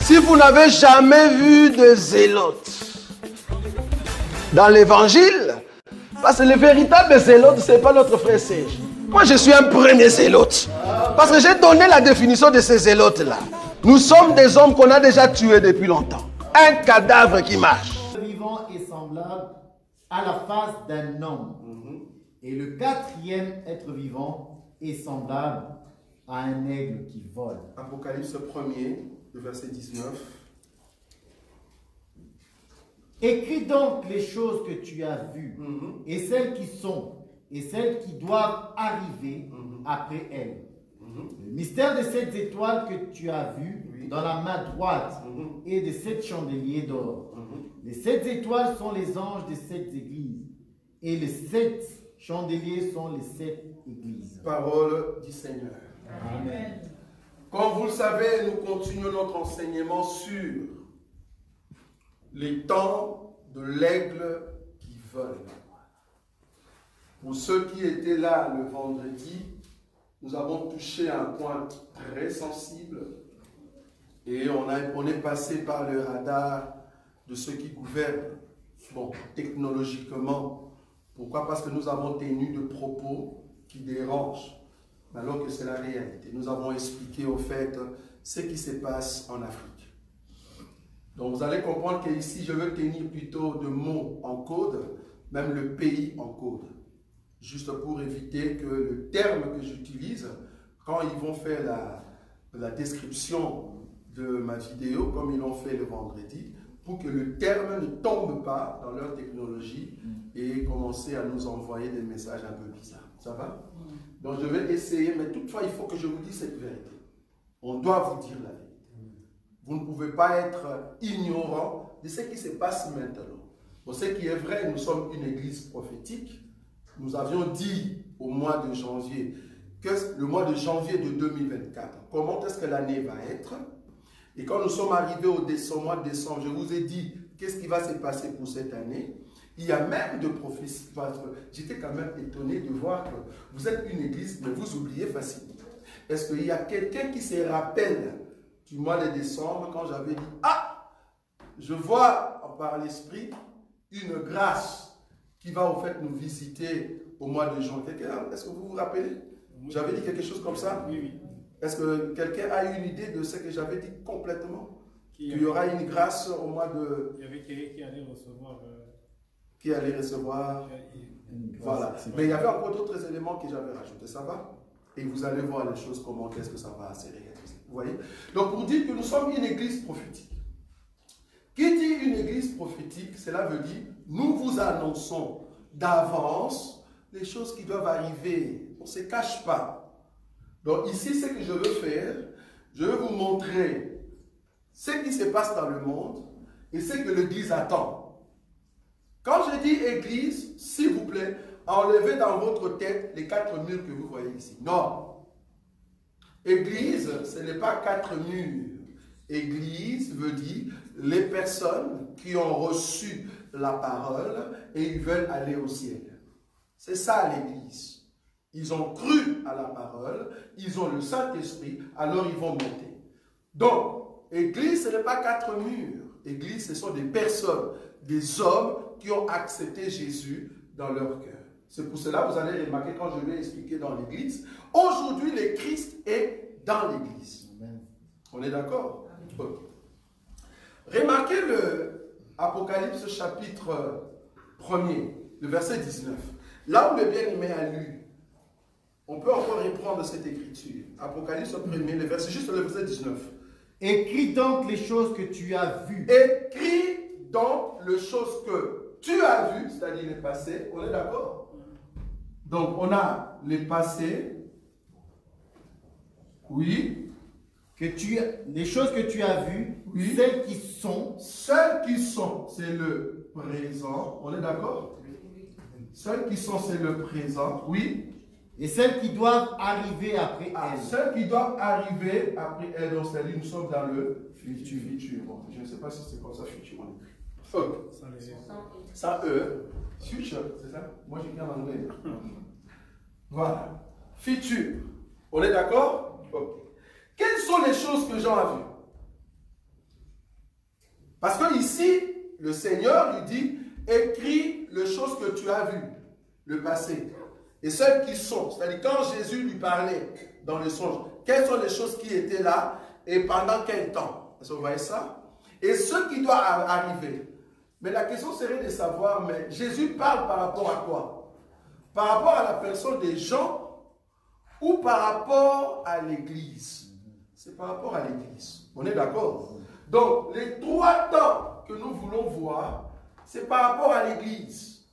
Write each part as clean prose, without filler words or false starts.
Si vous n'avez jamais vu de zélotes dans l'évangile, parce que le véritable zélote, ce n'est pas notre frère Serge. Moi, je suis un premier zélote. Parce que j'ai donné la définition de ces zélotes-là. Nous sommes des hommes qu'on a déjà tués depuis longtemps. Un cadavre qui marche. Le vivant est semblable à la face d'un homme. Et le quatrième être vivant est semblable à un aigle qui vole. Apocalypse 1er, le verset 19. Écris donc les choses que tu as vues, et celles qui sont, et celles qui doivent arriver après elles. Le mystère de 7 étoiles que tu as vues dans la main droite et de 7 chandeliers d'or. Les 7 étoiles sont les anges des 7 églises, et les 7 chandeliers sont les 7 églises. Parole du Seigneur. Amen. Comme vous le savez, nous continuons notre enseignement sur les temps de l'aigle qui vole. Pour ceux qui étaient là le vendredi, nous avons touché un point très sensible et on est passé par le radar de ceux qui gouvernent, bon, technologiquement. Pourquoi? Parce que nous avons tenu de propos qui dérangent, alors que c'est la réalité. Nous avons expliqué au fait ce qui se passe en Afrique. Donc vous allez comprendre qu'ici, je veux tenir plutôt de mots en code, même le pays en code. Juste pour éviter que le terme que j'utilise, quand ils vont faire la description de ma vidéo, comme ils l'ont fait le vendredi, pour que le terme ne tombe pas dans leur technologie et commencer à nous envoyer des messages un peu bizarres. Ça va? Donc je vais essayer, mais toutefois, il faut que je vous dise cette vérité. On doit vous dire la vérité. Vous ne pouvez pas être ignorant de ce qui se passe maintenant. Bon, ce qui est vrai, nous sommes une église prophétique. Nous avions dit au mois de janvier, que le mois de janvier de 2024, comment est-ce que l'année va être? Et quand nous sommes arrivés au mois de décembre, je vous ai dit qu'est-ce qui va se passer pour cette année. Il y a même de prophéties. J'étais quand même étonné de voir que vous êtes une église, mais vous oubliez facilement. Est-ce qu'il y a quelqu'un qui se rappelle du mois de décembre quand j'avais dit « Ah, je vois par l'esprit une grâce qui va au fait nous visiter au mois de juin. » Est-ce que vous vous rappelez? J'avais dit quelque chose comme ça? Oui, oui. Est-ce que quelqu'un a une idée de ce que j'avais dit complètement? Qu'il y aura une grâce au mois de... Il y avait quelqu'un qui allait recevoir... Qui allait recevoir... Voilà. Mais il y avait encore d'autres éléments que j'avais rajoutés. Ça va? Et vous allez voir les choses, comment est-ce que ça va se réaliser. Vous voyez? Donc pour dire que nous sommes une église prophétique. Qui dit une église prophétique, cela veut dire nous vous annonçons d'avance les choses qui doivent arriver. On ne se cache pas. Donc ici, ce que je veux faire, je veux vous montrer ce qui se passe dans le monde et ce que l'église attend. Quand je dis église, s'il vous plaît, enlevez dans votre tête les 4 murs que vous voyez ici. Non. Église, ce n'est pas 4 murs. Église veut dire les personnes qui ont reçu la parole et ils veulent aller au ciel. C'est ça l'église. Ils ont cru à la parole, ils ont le Saint-Esprit, alors ils vont monter. Donc, église, ce n'est pas 4 murs. Église, ce sont des personnes, des hommes qui ont accepté Jésus dans leur cœur. C'est pour cela que vous allez remarquer quand je vais expliquer dans l'église. Aujourd'hui, le Christ est dans l'église. On est d'accord? Remarquez le Apocalypse chapitre 1er, le verset 19. Là où le bien-aimé a lu, on peut encore reprendre cette écriture. Apocalypse 1er, le verset, juste le verset 19. Écris donc les choses que tu as vues. Écris donc les choses que tu as vues, c'est-à-dire les passés. On est d'accord? Donc, on a les passés. Oui. Les choses que tu as vues, oui. Celles qui sont. Celles qui sont, c'est le présent. On est d'accord? Celles qui sont, c'est le présent. Oui. Et celles qui doivent arriver après elles. Celles qui doivent arriver après elles. Donc, c'est-à-dire, nous sommes dans le futur. Bon, je ne sais pas si c'est comme ça, futur. Ça, future, c'est ça? Moi, j'écris en anglais. Voilà. Futur. On est d'accord? Ok. Quelles sont les choses que Jean a vues? Parce que ici, le Seigneur lui dit, écris les choses que tu as vues, le passé, et celles qui sont. C'est-à-dire quand Jésus lui parlait dans le songe, quelles sont les choses qui étaient là et pendant quel temps? Est-ce que vous voyez ça? Et ce qui doit arriver. Mais la question serait de savoir, mais Jésus parle par rapport à quoi? Par rapport à la personne des gens ou par rapport à l'Église? C'est par rapport à l'Église. On est d'accord? Donc, les trois temps que nous voulons voir, c'est par rapport à l'Église.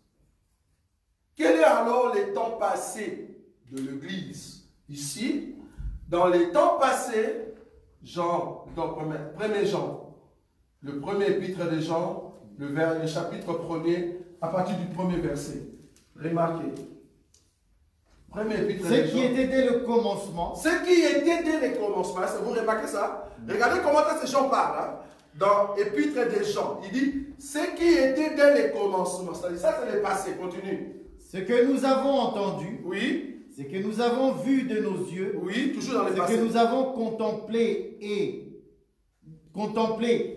Quel est alors les temps passés de l'Église? Ici, dans les temps passés, Jean, donc 1er Jean, le premier épître de Jean, le chapitre 1er, à partir du premier verset. Remarquez. Premier épître de Jean. Ce qui était dès le commencement. Ce qui était dès le commencement. Vous remarquez ça? Regardez comment ces gens parlent. Hein? Dans Épître de Jean, il dit ce qui était dès le commencement. Ça, c'est le passé. Continue. Ce que nous avons entendu. Oui. Ce que nous avons vu de nos yeux. Oui, toujours dans le passé. Ce que nous avons contemplé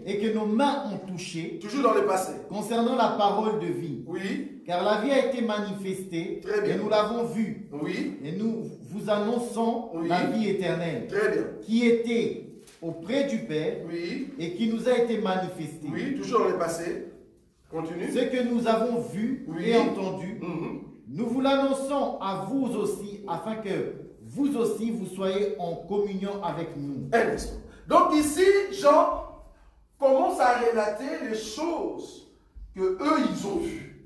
et que nos mains ont touché. Toujours dans le passé. Concernant la parole de vie. Oui. Car la vie a été manifestée. Très bien. Et nous l'avons vue. Oui. Et nous vous annonçons Oui. la vie éternelle. Très bien. Qui était auprès du Père. Oui. Et qui nous a été manifestée. Oui, toujours dans le passé. Continue. Ce que nous avons vu Oui. et entendu. Nous vous l'annonçons à vous aussi, afin que vous aussi vous soyez en communion avec nous. Un instant. Donc ici, Jean commence à relater les choses que eux ils ont vues.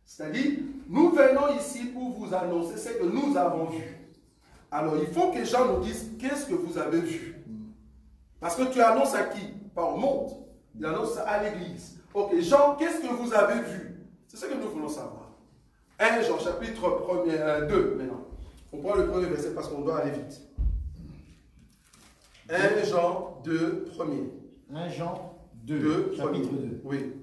C'est-à-dire, nous venons ici pour vous annoncer ce que nous avons vu. Alors, il faut que Jean nous dise qu'est-ce que vous avez vu. Parce que tu annonces à qui? Pas au monde. Il annonce à l'église. Ok, Jean, qu'est-ce que vous avez vu? C'est ce que nous voulons savoir. 1 Jean, chapitre 2, maintenant. On prend le premier verset parce qu'on doit aller vite. 1 Jean 2, premier. 1 Jean 2, chapitre 2. Oui.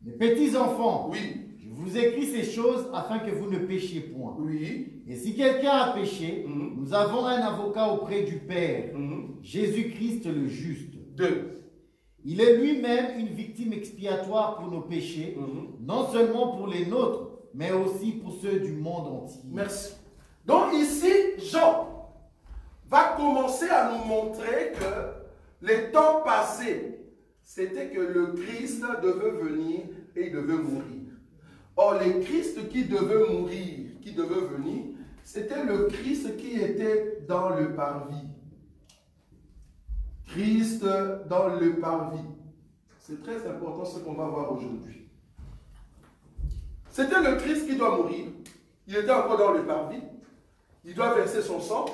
Mes petits enfants, Oui. je vous écris ces choses afin que vous ne péchiez point. Oui. Et si quelqu'un a péché, nous avons un avocat auprès du Père, Jésus-Christ le juste. 2. Il est lui-même une victime expiatoire pour nos péchés, non seulement pour les nôtres, mais aussi pour ceux du monde entier. Merci. Donc ici, Jean va commencer à nous montrer que les temps passés, c'était que le Christ devait venir et il devait mourir. Or, le Christ qui devait mourir, qui devait venir, c'était le Christ qui était dans le parvis. Christ dans le parvis. C'est très important ce qu'on va voir aujourd'hui. C'était le Christ qui doit mourir. Il était encore dans le parvis. Il doit verser son sang.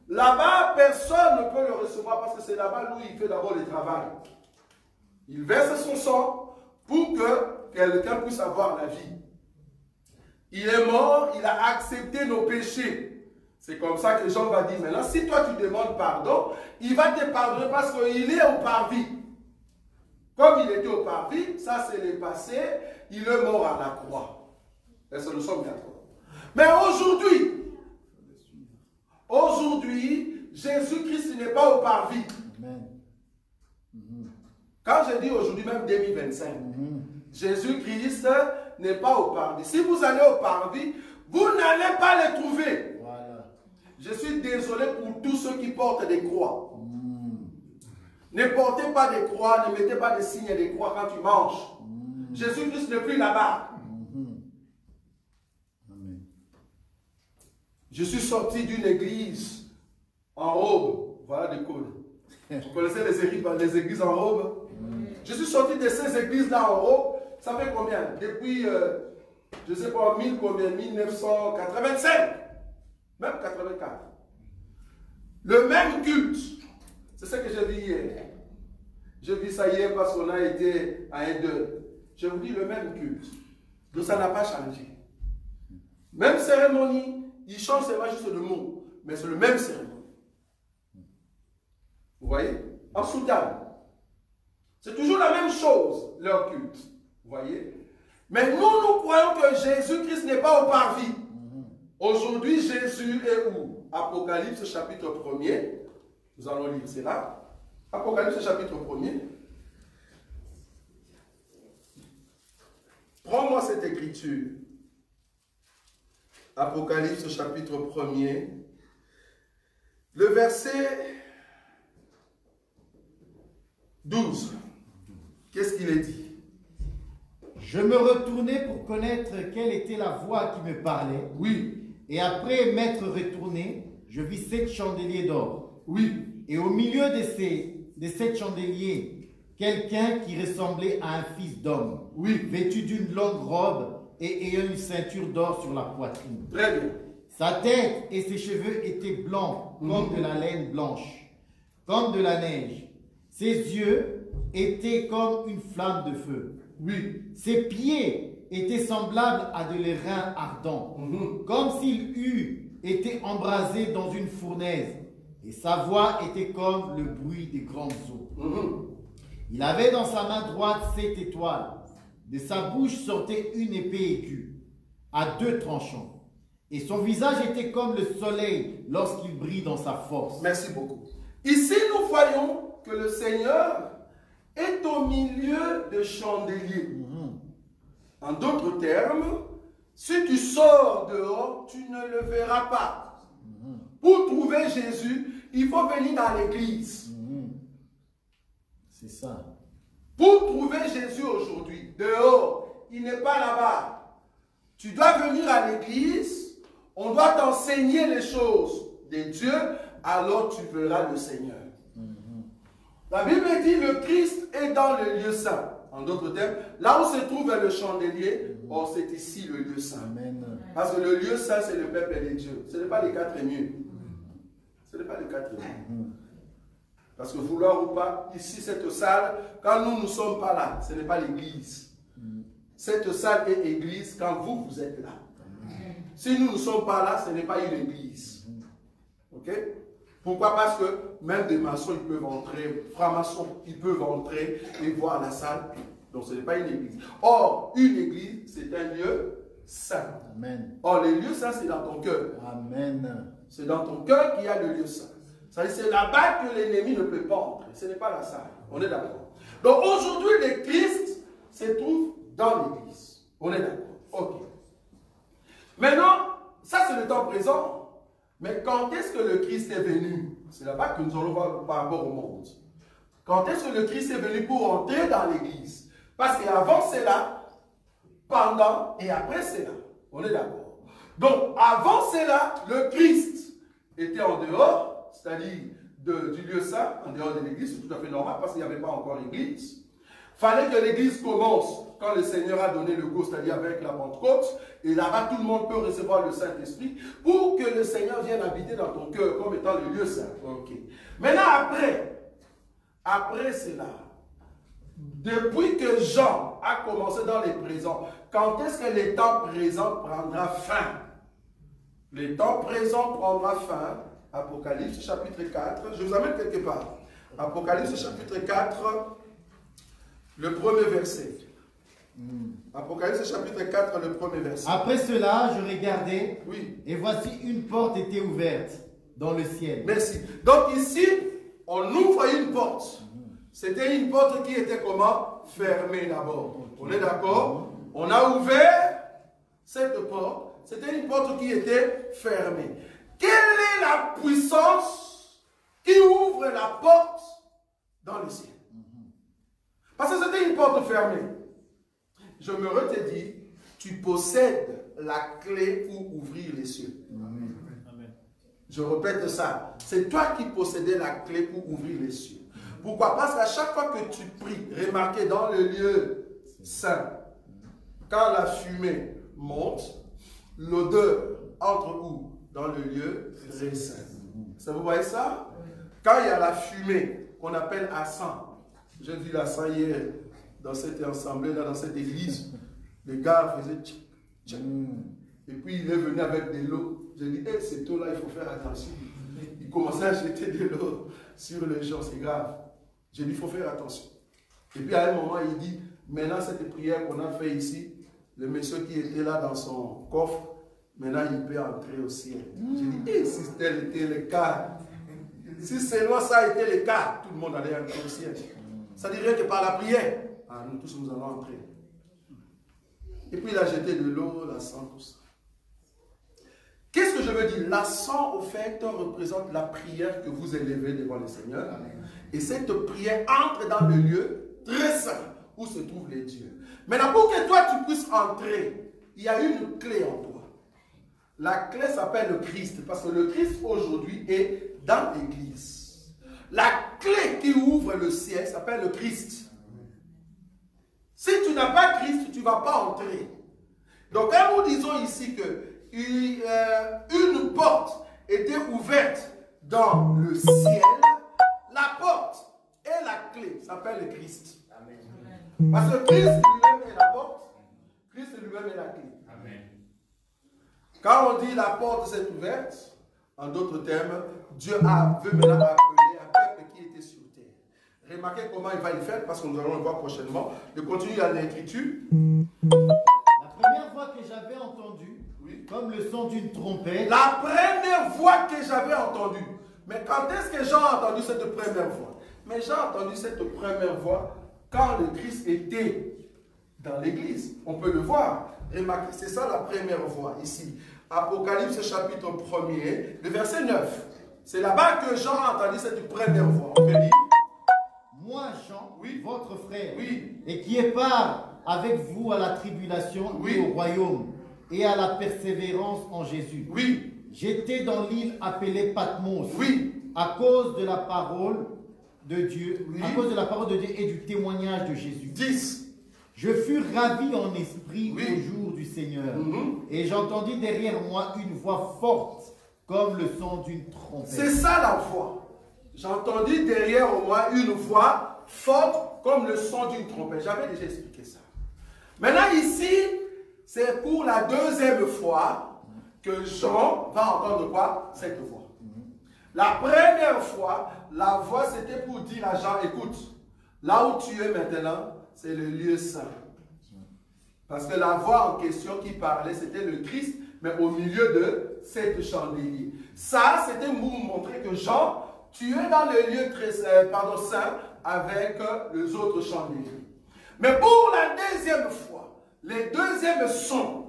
Là-bas, personne ne peut le recevoir parce que c'est là-bas où il fait d'abord le travail. Il verse son sang pour que quelqu'un puisse avoir la vie. Il est mort, il a accepté nos péchés. C'est comme ça que Jean va dire, maintenant, si toi tu demandes pardon, il va te pardonner parce qu'il est au parvis. Comme il était au parvis, ça c'est le passé, il est mort à la croix. Est-ce que nous sommes d'accord? Mais aujourd'hui, Jésus-Christ n'est pas au parvis. Amen. Quand je dis aujourd'hui, même 2025, Jésus-Christ n'est pas au parvis. Si vous allez au parvis, vous n'allez pas le trouver. Voilà. Je suis désolé pour tous ceux qui portent des croix. Ne portez pas des croix, ne mettez pas des signes de croix quand tu manges. Jésus-Christ n'est plus là-bas. Je suis sorti d'une église en robe. Voilà des codes. Vous connaissez les églises en robe? Je suis sorti de ces églises-là en robe. Ça fait combien? Depuis, je ne sais pas, 1985. Même 84. Le même culte. C'est ce que j'ai vu hier. J'ai vu ça hier parce qu'on a été à un deuil. Je vous dis le même culte. Donc ça n'a pas changé. Même cérémonie, ils changent seulement juste le mot. Mais c'est le même cérémonie. Vous voyez? En soutane. C'est toujours la même chose, leur culte. Vous voyez? Mais nous croyons que Jésus-Christ n'est pas au parvis. Aujourd'hui, Jésus est où? Apocalypse chapitre 1er. Nous allons lire cela. Apocalypse chapitre 1er. Prends-moi cette écriture. Apocalypse chapitre 1er. Le verset 12. Qu'est-ce qu'il est dit? Je me retournai pour connaître quelle était la voix qui me parlait. Oui. Et après m'être retourné, je vis 7 chandeliers d'or. Oui. Et au milieu de 7 chandeliers, quelqu'un qui ressemblait à un fils d'homme. Oui. Vêtu d'une longue robe et ayant une ceinture d'or sur la poitrine. Très bien. Sa tête et ses cheveux étaient blancs comme de la laine blanche, comme de la neige. Ses yeux étaient comme une flamme de feu. Oui. Ses pieds étaient semblables à de l'airain ardent, comme s'il eût été embrasé dans une fournaise. Et sa voix était comme le bruit des grandes eaux. Il avait dans sa main droite 7 étoiles. De sa bouche sortait une épée aiguë, à 2 tranchants. Et son visage était comme le soleil lorsqu'il brille dans sa force. Merci beaucoup. Ici, nous voyons que le Seigneur est au milieu de chandeliers. En d'autres termes, si tu sors dehors, tu ne le verras pas. Pour trouver Jésus, il faut venir dans l'église. C'est ça. Pour trouver Jésus aujourd'hui, dehors, il n'est pas là-bas. Tu dois venir à l'église, on doit t'enseigner les choses de Dieu, alors tu verras le Seigneur. La Bible dit le Christ est dans le lieu saint. En d'autres termes, là où se trouve le chandelier, oh, c'est ici le lieu saint. Amen. Parce que le lieu saint, c'est le peuple de Dieu. Ce n'est pas les 4 murs. Ce n'est pas les 4 murs. Parce que vouloir ou pas, ici, cette salle, quand nous ne sommes pas là, ce n'est pas l'église. Cette salle est église quand vous, vous êtes là. Si nous ne sommes pas là, ce n'est pas une église. Ok? Pourquoi? Parce que même des maçons, ils peuvent entrer, francs-maçons, ils peuvent entrer et voir la salle. Donc ce n'est pas une église. Or, une église, c'est un lieu saint. Amen. Or, les lieux saints, c'est dans ton cœur. Amen. C'est dans ton cœur qu'il y a le lieu saint. C'est là-bas que l'ennemi ne peut pas entrer. Ce n'est pas la salle. On est d'accord. Donc aujourd'hui, le Christ se trouve dans l'église. On est d'accord. Ok. Maintenant, ça c'est le temps présent. Mais quand est-ce que le Christ est venu? C'est là-bas que nous allons voir par rapport au monde. Quand est-ce que le Christ est venu pour entrer dans l'église? Parce qu'avant c'est là, pendant et après c'est là. On est d'accord. Donc avant c'est là, le Christ était en dehors, c'est-à-dire du lieu saint, en dehors de l'église. C'est tout à fait normal parce qu'il n'y avait pas encore l'église. Il fallait que l'église commence quand le Seigneur a donné le go, c'est-à-dire avec la Pentecôte. Et là-bas, tout le monde peut recevoir le Saint-Esprit pour que le Seigneur vienne habiter dans ton cœur comme étant le lieu saint. Okay. Maintenant, après cela, depuis que Jean a commencé dans les présents, quand est-ce que les temps présents prendra fin? Les temps présents prendra fin. Apocalypse chapitre 4. Je vous amène quelque part. Apocalypse chapitre 4. Le premier verset. Apocalypse chapitre 4, le premier verset. Après cela, je regardais, Oui. et voici une porte était ouverte dans le ciel. Merci. Donc ici, on ouvre une porte. C'était une porte qui était comment? Fermée d'abord. On est d'accord? On a ouvert cette porte. C'était une porte qui était fermée. Quelle est la puissance qui ouvre la porte dans le ciel? Parce que c'était une porte fermée. Je me redis, tu possèdes la clé pour ouvrir les cieux. Amen. Je répète ça. C'est toi qui possédais la clé pour ouvrir les cieux. Pourquoi? Parce qu'à chaque fois que tu pries, remarquez dans le lieu saint, quand la fumée monte, l'odeur entre où? Dans le lieu très saint. Ça, vous voyez ça? Quand il y a la fumée qu'on appelle ascent, j'ai vu l'ascent hier dans cette assemblée, là, dans cette église, le gars faisait tchic, tchic. Et puis il est venu avec de l'eau. J'ai dit, hey, cette eau-là, il faut faire attention. Il commençait à jeter de l'eau sur les gens, c'est grave. J'ai dit, il faut faire attention. Et puis à un moment, il dit, maintenant cette prière qu'on a fait ici, le monsieur qui était là dans son coffre, maintenant il peut entrer au ciel. J'ai dit, hey, si tel était le cas, si seulement ça a été le cas, tout le monde allait entrer au ciel. Ça dirait que par la prière, nous tous nous allons entrer. Et puis il a jeté de l'eau, la sang, tout ça. Qu'est-ce que je veux dire? La sang, au fait, représente la prière que vous élevez devant le Seigneur. Et cette prière entre dans le lieu très saint où se trouvent les dieux. Maintenant, pour que toi tu puisses entrer, il y a une clé en toi. La clé s'appelle le Christ, parce que le Christ aujourd'hui est dans l'église. La clé qui ouvre le ciel s'appelle le Christ. Si tu n'as pas Christ, tu ne vas pas entrer. Donc quand nous disons ici que une porte était ouverte dans le ciel, la porte et la clé s'appelle le Christ. Amen. Parce que Christ lui-même est la porte, Christ lui-même est la clé. Amen. Quand on dit la porte s'est ouverte, en d'autres termes, Dieu veut maintenant appeler un peuple qui était sur terre. Remarquez comment il va le faire, parce que nous allons le voir prochainement. Je continue à l'écriture. La première voix que j'avais entendue, oui, comme le son d'une trompette. La première voix que j'avais entendue. Mais quand est-ce que Jean a entendu cette première voix? Mais Jean a entendu cette première voix quand le Christ était dans l'église. On peut le voir. Remarquez, c'est ça la première voix ici. Apocalypse chapitre 1er, le verset 9. C'est là-bas que Jean a entendu cette première voix. On peut dire. Moi, Jean, oui, votre frère, oui, et qui est part avec vous à la tribulation, oui, et au royaume, et à la persévérance en Jésus. Oui. J'étais dans l'île appelée Patmos, oui, à cause de la parole de Dieu, oui, à cause de la parole de Dieu et du témoignage de Jésus. 10. Je fus ravi en esprit, oui, au jour du Seigneur, et j'entendis derrière moi une voix forte, comme le son d'une trompette. C'est ça la voix. J'entendis derrière moi une voix forte, comme le son d'une trompette. J'avais déjà expliqué ça. Maintenant ici, c'est pour la deuxième fois que Jean va entendre quoi? Cette voix. La première fois, la voix c'était pour dire à Jean, écoute, là où tu es maintenant, c'est le lieu saint. Parce que la voix en question qui parlait, c'était le Christ, mais au milieu de cette chandelier. Ça, c'était pour montrer que Jean, tu es dans le lieu très saint avec les autres chandeliers. Mais pour la deuxième fois, les deuxièmes sons,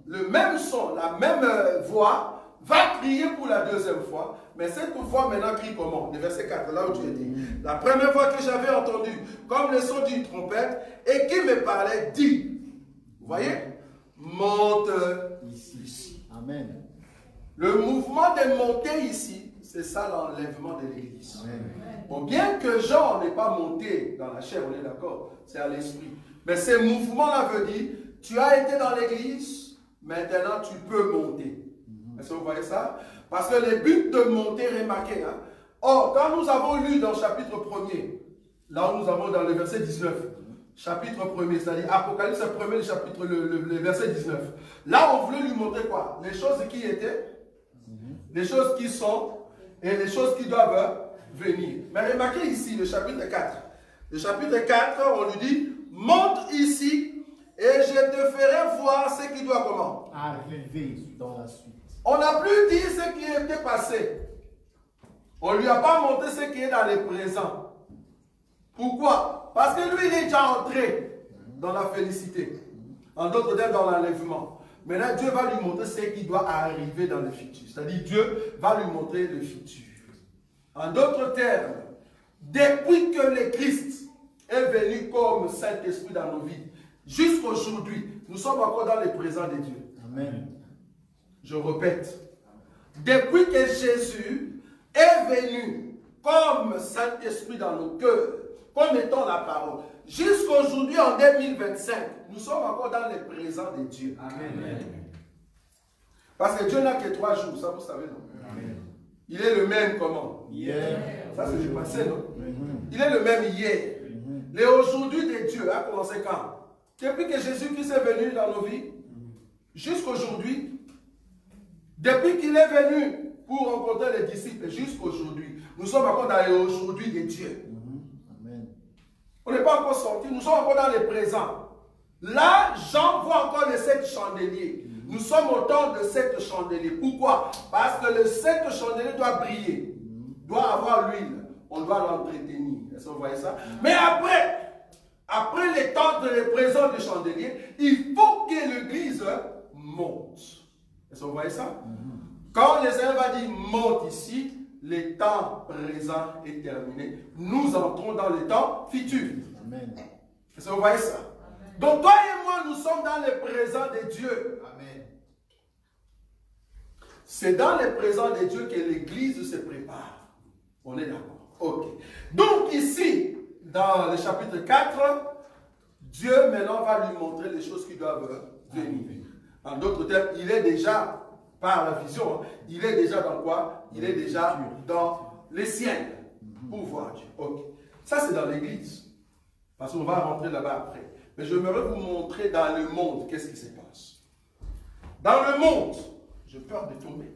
le même son, la même voix, va crier pour la deuxième fois. Mais cette voix maintenant crie comment? Le verset 4, là où tu es dit. La première fois que j'avais entendu, comme le son d'une trompette, et qui me parlait, dit, vous voyez, monte ici. Amen. Le mouvement de monter ici, c'est ça l'enlèvement de l'église. Bon, bien que Jean n'est pas monté dans la chair, on est d'accord, c'est à l'esprit. Mais ce mouvement-là veut dire, tu as été dans l'église, maintenant tu peux monter. Est-ce que vous voyez ça? Parce que le but de monter, remarquez, hein? Or, quand nous avons lu dans le chapitre 1er, là où nous avons dans le verset 19, chapitre 1er, c'est-à-dire Apocalypse 1er, le verset 19, là on voulait lui montrer quoi? Les choses qui étaient, les choses qui sont, et les choses qui doivent venir. Mais remarquez ici le chapitre 4. Le chapitre 4, on lui dit, monte ici et je te ferai voir ce qui doit comment? Arriver dans la suite. On n'a plus dit ce qui était passé. On ne lui a pas montré ce qui est dans le présent. Pourquoi? Parce que lui, il est déjà entré dans la félicité. En d'autres termes, dans l'enlèvement. Maintenant, Dieu va lui montrer ce qui doit arriver dans le futur. C'est-à-dire, Dieu va lui montrer le futur. En d'autres termes, depuis que le Christ est venu comme Saint-Esprit dans nos vies, jusqu'à aujourd'hui, nous sommes encore dans le présent de Dieu. Amen. Je répète, depuis que Jésus est venu comme Saint-Esprit dans nos cœurs, comme étant la parole, jusqu'à aujourd'hui en 2025, nous sommes encore dans le présent de Dieu. Amen. Parce que Dieu n'a que 3 jours, ça vous savez, non? Amen. Il est le même comment? Hier. Ça c'est le passé, non? Il est le même hier. Les aujourd'hui de Dieu a commencé quand? Depuis que Jésus-Christ est venu dans nos vies, jusqu'à aujourd'hui, depuis qu'il est venu pour rencontrer les disciples jusqu'à aujourd'hui, nous sommes encore dans l'aujourd'hui de Dieu. Amen. On n'est pas encore sortis, nous sommes encore dans le présent. Là, Jean voit encore les 7 chandeliers. Nous sommes au temps de 7 chandeliers. Pourquoi? Parce que le 7 chandeliers doit briller, doit avoir l'huile. On doit l'entretenir. Est-ce que vous voyez ça? Mais après le temps de la présence du chandelier, il faut que que l'Église monte. Est-ce que vous voyez ça? Quand le Seigneur va dire monte ici, le temps présent est terminé. Nous entrons dans le temps futur. Amen. Est-ce que vous voyez ça? Donc toi et moi, nous sommes dans le présent de Dieu. Amen. C'est dans le présent de Dieu que l'Église se prépare. On est d'accord? Ok. Donc ici, dans le chapitre 4, Dieu maintenant va lui montrer les choses qui doivent venir. En d'autres termes, il est déjà, par la vision, il est déjà dans quoi? Il est déjà dans les ciels pour voir Dieu. Ok. Ça c'est dans l'Église. Parce qu'on va rentrer là-bas après. Mais je voudrais vous montrer dans le monde qu'est-ce qui se passe. Dans le monde, j'ai peur de tomber.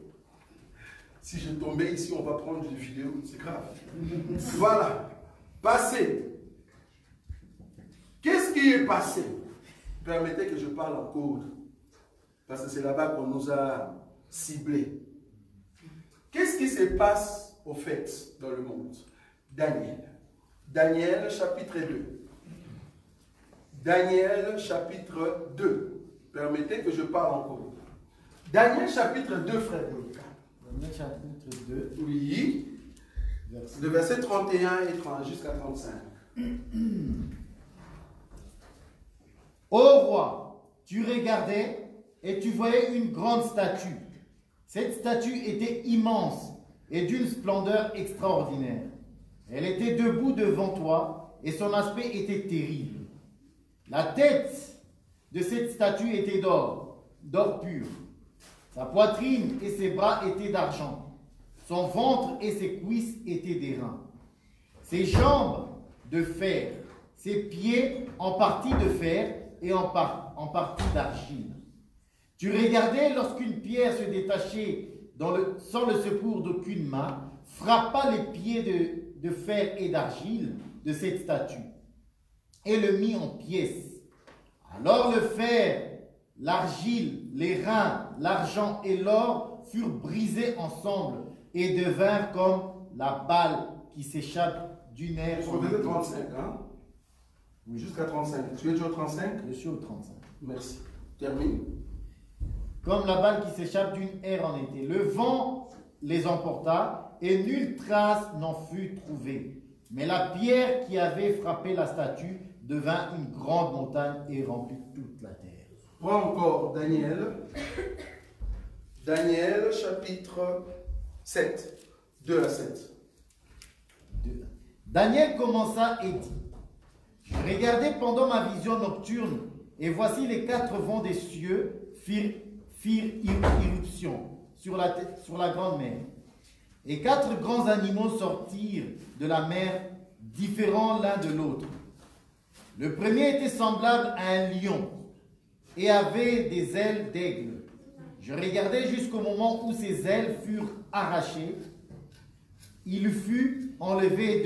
Si je tombais ici, on va prendre une vidéo, c'est grave. Voilà. Passé. Qu'est-ce qui est passé? Permettez que je parle en code. Parce que c'est là-bas qu'on nous a ciblés. Qu'est-ce qui se passe au fait dans le monde? Daniel. Daniel chapitre 2. Daniel chapitre 2. Permettez que je parle en code. Daniel chapitre 2, frère Boyka. Daniel chapitre 2. Oui. De verset 31 et 30 jusqu'à 35. Ô roi, tu regardais et tu voyais une grande statue. Cette statue était immense et d'une splendeur extraordinaire. Elle était debout devant toi et son aspect était terrible. La tête de cette statue était d'or pur. Sa poitrine et ses bras étaient d'argent. Son ventre et ses cuisses étaient d'airain. Ses jambes de fer, ses pieds en partie de fer et en partie d'argile. Tu regardais lorsqu'une pierre se détachait sans le secours d'aucune main, frappa les pieds de fer et d'argile de cette statue et le mit en pièces. Alors le fer, l'argile, les reins, l'argent et l'or furent brisés ensemble et devinrent comme la balle qui s'échappe du nerf. Jusqu'au verset 35, hein? Oui, jusqu'à 35. Tu es déjà au 35? Je suis au 35. Merci. Termine. Comme la balle qui s'échappe d'une aire en été. Le vent les emporta et nulle trace n'en fut trouvée. Mais la pierre qui avait frappé la statue devint une grande montagne et remplit toute la terre. Prends encore Daniel. Daniel chapitre 7. 2 à 7. Daniel commença et dit: Je regardais pendant ma vision nocturne, et voici les 4 vents des cieux firent irruption sur la grande mer. Et 4 grands animaux sortirent de la mer, différents l'un de l'autre. Le premier était semblable à un lion et avait des ailes d'aigle. Je regardais jusqu'au moment où ses ailes furent arrachées. Il fut enlevé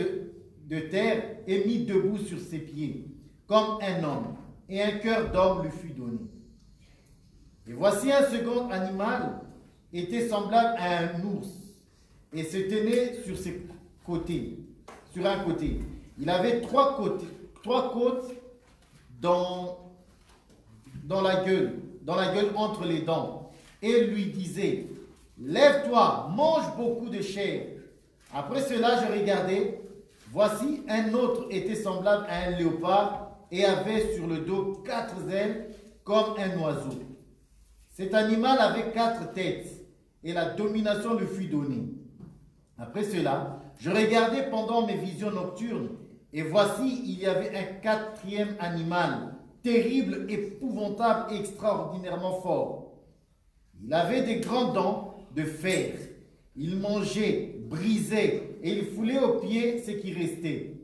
de terre et mis debout sur ses pieds, comme un homme, et un cœur d'homme lui fut donné. Et voici un second animal, était semblable à un ours, et se tenait sur ses côtés, sur un côté. Il avait 3 côtes dans la gueule entre les dents, et lui disait: Lève-toi, mange beaucoup de chair. Après cela, je regardais, voici un autre était semblable à un léopard et avait sur le dos 4 ailes comme un oiseau. Cet animal avait 4 têtes et la domination lui fut donnée. Après cela, je regardais pendant mes visions nocturnes et voici il y avait un 4e animal, terrible, épouvantable et extraordinairement fort. Il avait des grandes dents de fer. Il mangeait, brisait et il foulait aux pieds ce qui restait.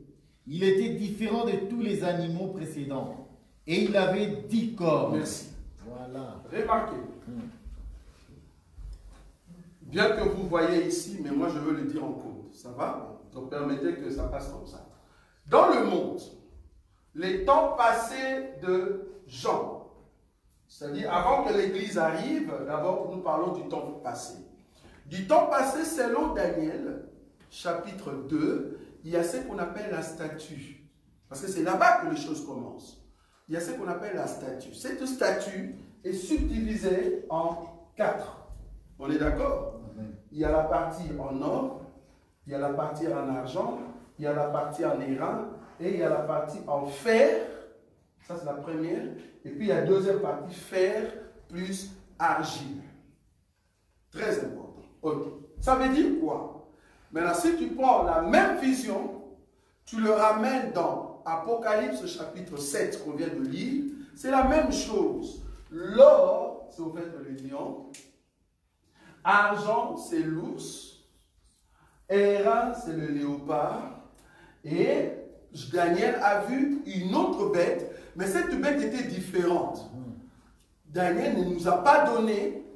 Il était différent de tous les animaux précédents. Et il avait 10 corps. Merci. Voilà. Remarquez. Bien que vous voyez ici, mais moi je veux le dire en code. Ça va? Donc permettez que ça passe comme ça. Dans le monde, les temps passés de Jean, c'est-à-dire avant que l'Église arrive, d'abord nous parlons du temps passé. Du temps passé, selon Daniel, chapitre 2, il y a ce qu'on appelle la statue. Parce que c'est là-bas que les choses commencent. Il il y a ce qu'on appelle la statue. Cette statue est subdivisée en 4. On est d'accord? Il y a la partie en or, il y a la partie en argent, il y a la partie en airain et il y a la partie en fer. Ça, c'est la première. Et puis, il y a la deuxième partie, fer plus argile. Très important. Ok. Ça veut dire quoi? Maintenant, si tu prends la même vision, tu le ramènes dans Apocalypse chapitre 7 qu'on vient de lire, c'est la même chose. L'or, c'est au fait le lion. Argent, c'est l'ours. Airain, c'est le léopard. Et Daniel a vu une autre bête, mais cette bête était différente. Daniel ne nous a pas donné,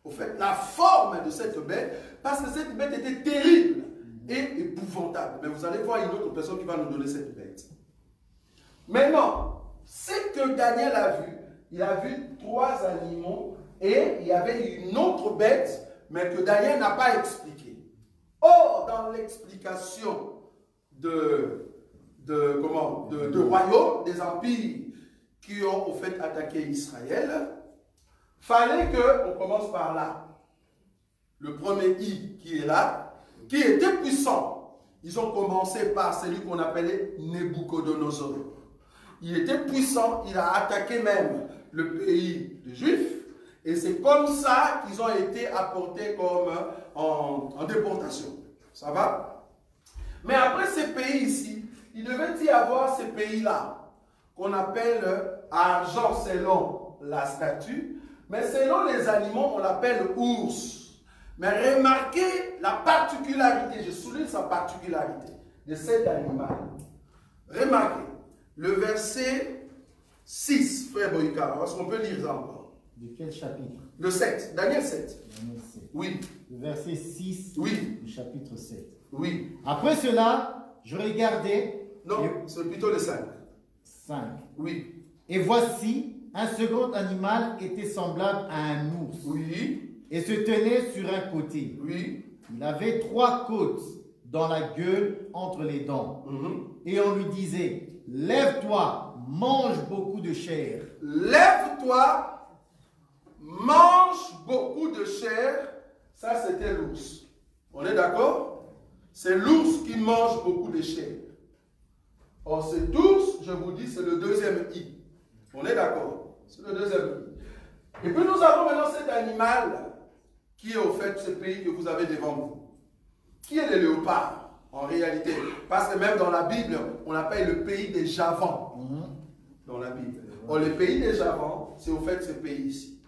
au fait, la forme de cette bête, parce que cette bête était terrible et épouvantable. Mais vous allez voir une autre personne qui va nous donner cette bête. Maintenant, ce que Daniel a vu, il a vu 3 animaux et il y avait une autre bête, mais que Daniel n'a pas expliqué. Or, dans l'explication de royaumes, des empires qui ont au fait attaqué Israël, fallait qu'on commence par là. Le premier I qui est là, qui était puissant. Ils ont commencé par celui qu'on appelait Nebuchadnezzar. Il était puissant, il a attaqué même le pays des Juifs. Et c'est comme ça qu'ils ont été apportés comme en déportation. Ça va? Mais après ces pays ici, il devait y avoir ces pays-là, qu'on appelle argent selon la statue, mais selon les animaux, on l'appelle ours. Mais remarquez la particularité, je souligne sa particularité de cet animal. Remarquez, le verset 6, frère Boïka, est-ce qu'on peut lire ça encore? De quel chapitre? Le 7, Daniel 7. Daniel 7. Oui. Le verset 6 Oui. du chapitre 7. Oui. Après cela, je regardais. Non, c'est plutôt le 5. 5. Oui. Et voici, un second animal était semblable à un ours. Oui. Et se tenait sur un côté. Oui. Il avait 3 côtes dans la gueule entre les dents. Et on lui disait, lève-toi, mange beaucoup de chair. Lève-toi, mange beaucoup de chair. Ça, c'était l'ours. On est d'accord? C'est l'ours qui mange beaucoup de chair. Or, cet ours, je vous dis, c'est le deuxième I. On est d'accord? C'est le deuxième I. Et puis, nous avons maintenant cet animal qui est au fait ce pays que vous avez devant vous. Qui est le léopard, en réalité? Parce que même dans la Bible, on l'appelle le pays des Javans. Dans la Bible. Or, le pays des Javans, c'est au fait ce pays ici.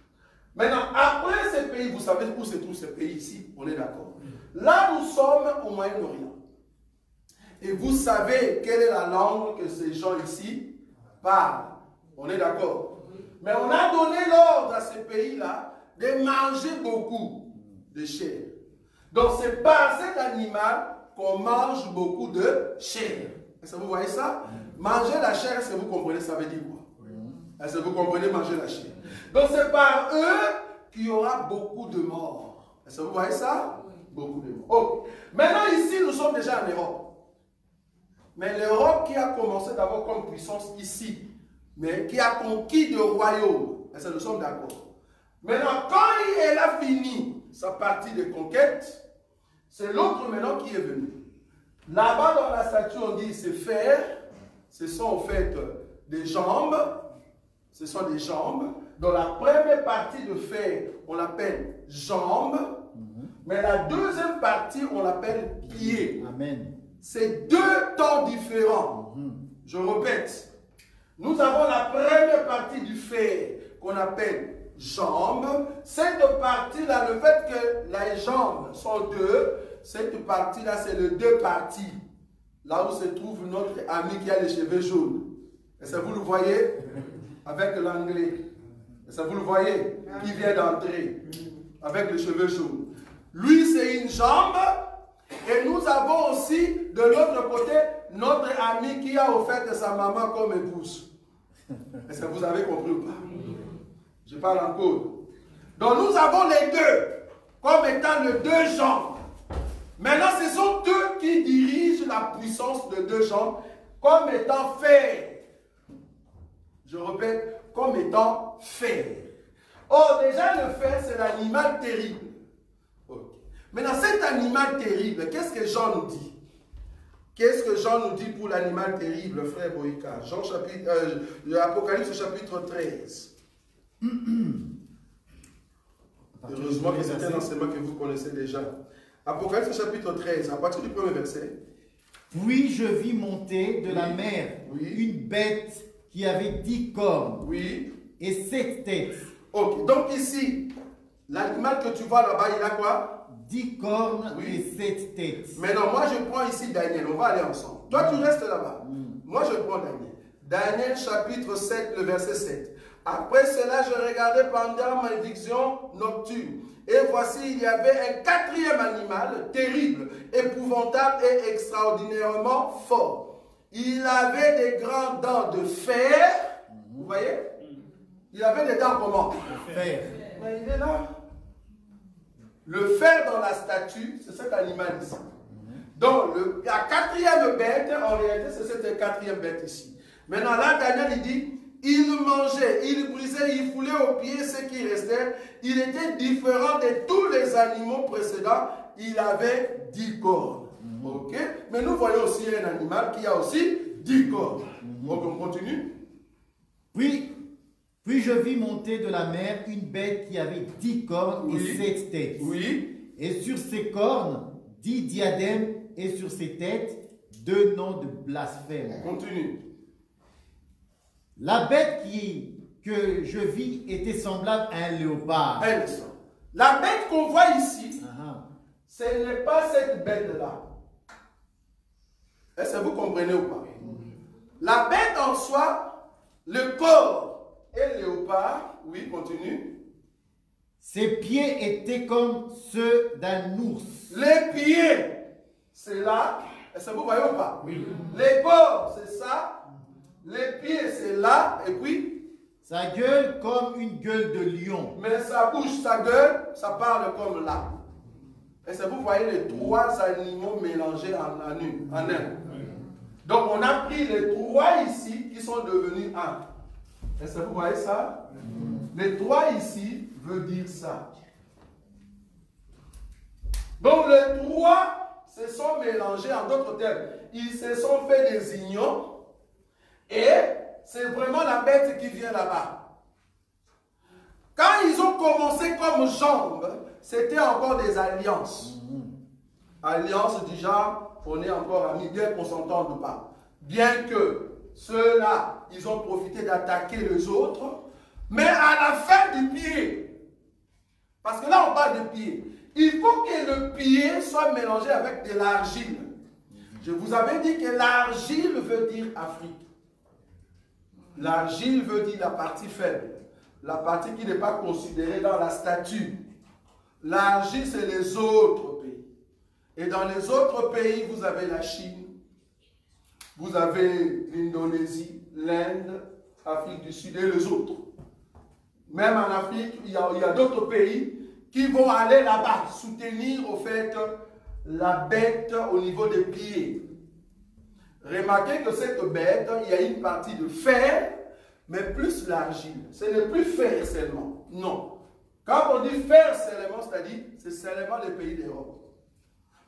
Maintenant, après ce pays, vous savez où se trouve ce pays ici? On est d'accord. Là, nous sommes au Moyen-Orient. Et vous savez quelle est la langue que ces gens ici parlent. On est d'accord. Mais on a donné l'ordre à ces pays-là de manger beaucoup de chair. Donc c'est par cet animal qu'on mange beaucoup de chair. Est-ce que vous voyez ça? Manger la chair, est-ce que vous comprenez ça veut dire quoi? Est-ce que vous comprenez manger la chair? Donc c'est par eux qu'il y aura beaucoup de morts. Est-ce que vous voyez ça? Beaucoup de morts. Okay. Maintenant ici, nous sommes déjà en Europe. Mais l'Europe qui a commencé d'abord comme puissance ici, mais qui a conquis de royaumes. Est-ce que nous sommes d'accord? Maintenant, quand elle a fini sa partie de conquête, c'est l'autre maintenant qui est venu. Là-bas dans la statue, on dit c'est fer. Ce sont en fait des jambes. Ce sont des jambes. Dans la première partie de fer, on l'appelle jambes. Mais la deuxième partie, on l'appelle pied. Amen. C'est 2 temps différents. Je répète. Nous avons la première partie du fer qu'on appelle jambes. Cette partie-là, le fait que les jambes sont 2, cette partie-là, c'est les 2 parties. Là où se trouve notre ami qui a les cheveux jaunes. Est-ce que vous le voyez? Avec l'anglais. Est-ce que vous le voyez? Qui vient d'entrer. Avec les cheveux jaunes. Lui, c'est une jambe. Et nous avons aussi, de l'autre côté, notre ami qui a offert sa maman comme épouse. Est-ce que vous avez compris ou pas? Je parle en code. Donc nous avons les 2 comme étant les 2 jambes. Maintenant, ce sont eux qui dirigent la puissance de 2 jambes comme étant fer. Je interprète comme étant fer. Or, déjà, le fer, c'est l'animal terrible. Okay. Maintenant, cet animal terrible, qu'est-ce que Jean nous dit? Qu'est-ce que Jean nous dit pour l'animal terrible, frère Boïka? Apocalypse chapitre 13. Heureusement que c'est un enseignement que vous connaissez déjà. Apocalypse chapitre 13, à partir du premier verset. Puis je vis monter de la mer une bête qui avait 10 cornes et 7 têtes. Ok, donc ici, l'animal que tu vois là-bas, il a quoi? 10 cornes et 7 têtes. Maintenant, moi je prends ici Daniel, on va aller ensemble. Toi tu restes là-bas. Moi je prends Daniel. Daniel chapitre 7, le verset 7. Après cela, je regardais pendant ma vision nocturne. Et voici, il y avait un quatrième animal, terrible, épouvantable et extraordinairement fort. Il avait des grandes dents de fer. Vous voyez? Il avait des dents comment? De fer. Mais il est là. Le fer dans la statue, c'est cet animal ici. Donc, la quatrième bête, en réalité, c'est cette quatrième bête ici. Maintenant, là, Daniel, il dit, il mangeait, il brisait, il foulait aux pieds ce qui restait. Il était différent de tous les animaux précédents. Il avait 10 cornes. Ok? Mais nous voyons aussi un animal qui a aussi 10 cornes. Donc, on continue. Puis je vis monter de la mer une bête qui avait 10 cornes et 7 têtes. Oui. Et sur ses cornes, 10 diadèmes et sur ses têtes, 2 noms de blasphème. Continue. La bête que je vis était semblable à un léopard. La bête qu'on voit ici, ce n'est pas cette bête-là. Est-ce que vous comprenez ou pas? La bête en soi, le corps et le léopard, oui, continue. Ses pieds étaient comme ceux d'un ours. Les pieds, c'est là. Est-ce que vous voyez ou pas? Oui. Les corps, c'est ça. Les pieds, c'est là. Et puis, sa gueule comme une gueule de lion. Mais sa bouche, sa gueule, ça parle comme là. Est-ce que vous voyez les 3 animaux mélangés en un? Donc, on a pris les 3 ici qui sont devenus un. Est-ce que vous voyez ça? Les 3 ici veut dire ça. Donc, les 3 se sont mélangés en d'autres termes. Ils se sont fait des unions. Et c'est vraiment la bête qui vient là-bas. Quand ils ont commencé comme jambes, c'était encore des alliances. Alliances du genre, on est encore amis, bien qu'on ne s'entende pas. Bien que ceux-là, ils ont profité d'attaquer les autres, mais à la fin du pied, parce que là on parle de pied, il faut que le pied soit mélangé avec de l'argile. Je vous avais dit que l'argile veut dire Afrique. L'argile veut dire la partie faible, la partie qui n'est pas considérée dans la statue. L'argile, c'est les autres pays. Et dans les autres pays, vous avez la Chine, vous avez l'Indonésie, l'Inde, l'Afrique du Sud et les autres. Même en Afrique, il y a d'autres pays qui vont aller là-bas soutenir au fait la bête au niveau des pieds. Remarquez que cette bête, il y a une partie de fer, mais plus l'argile. Ce n'est plus fer seulement. Non. Quand on dit fer seulement, c'est-à-dire, c'est seulement les pays d'Europe.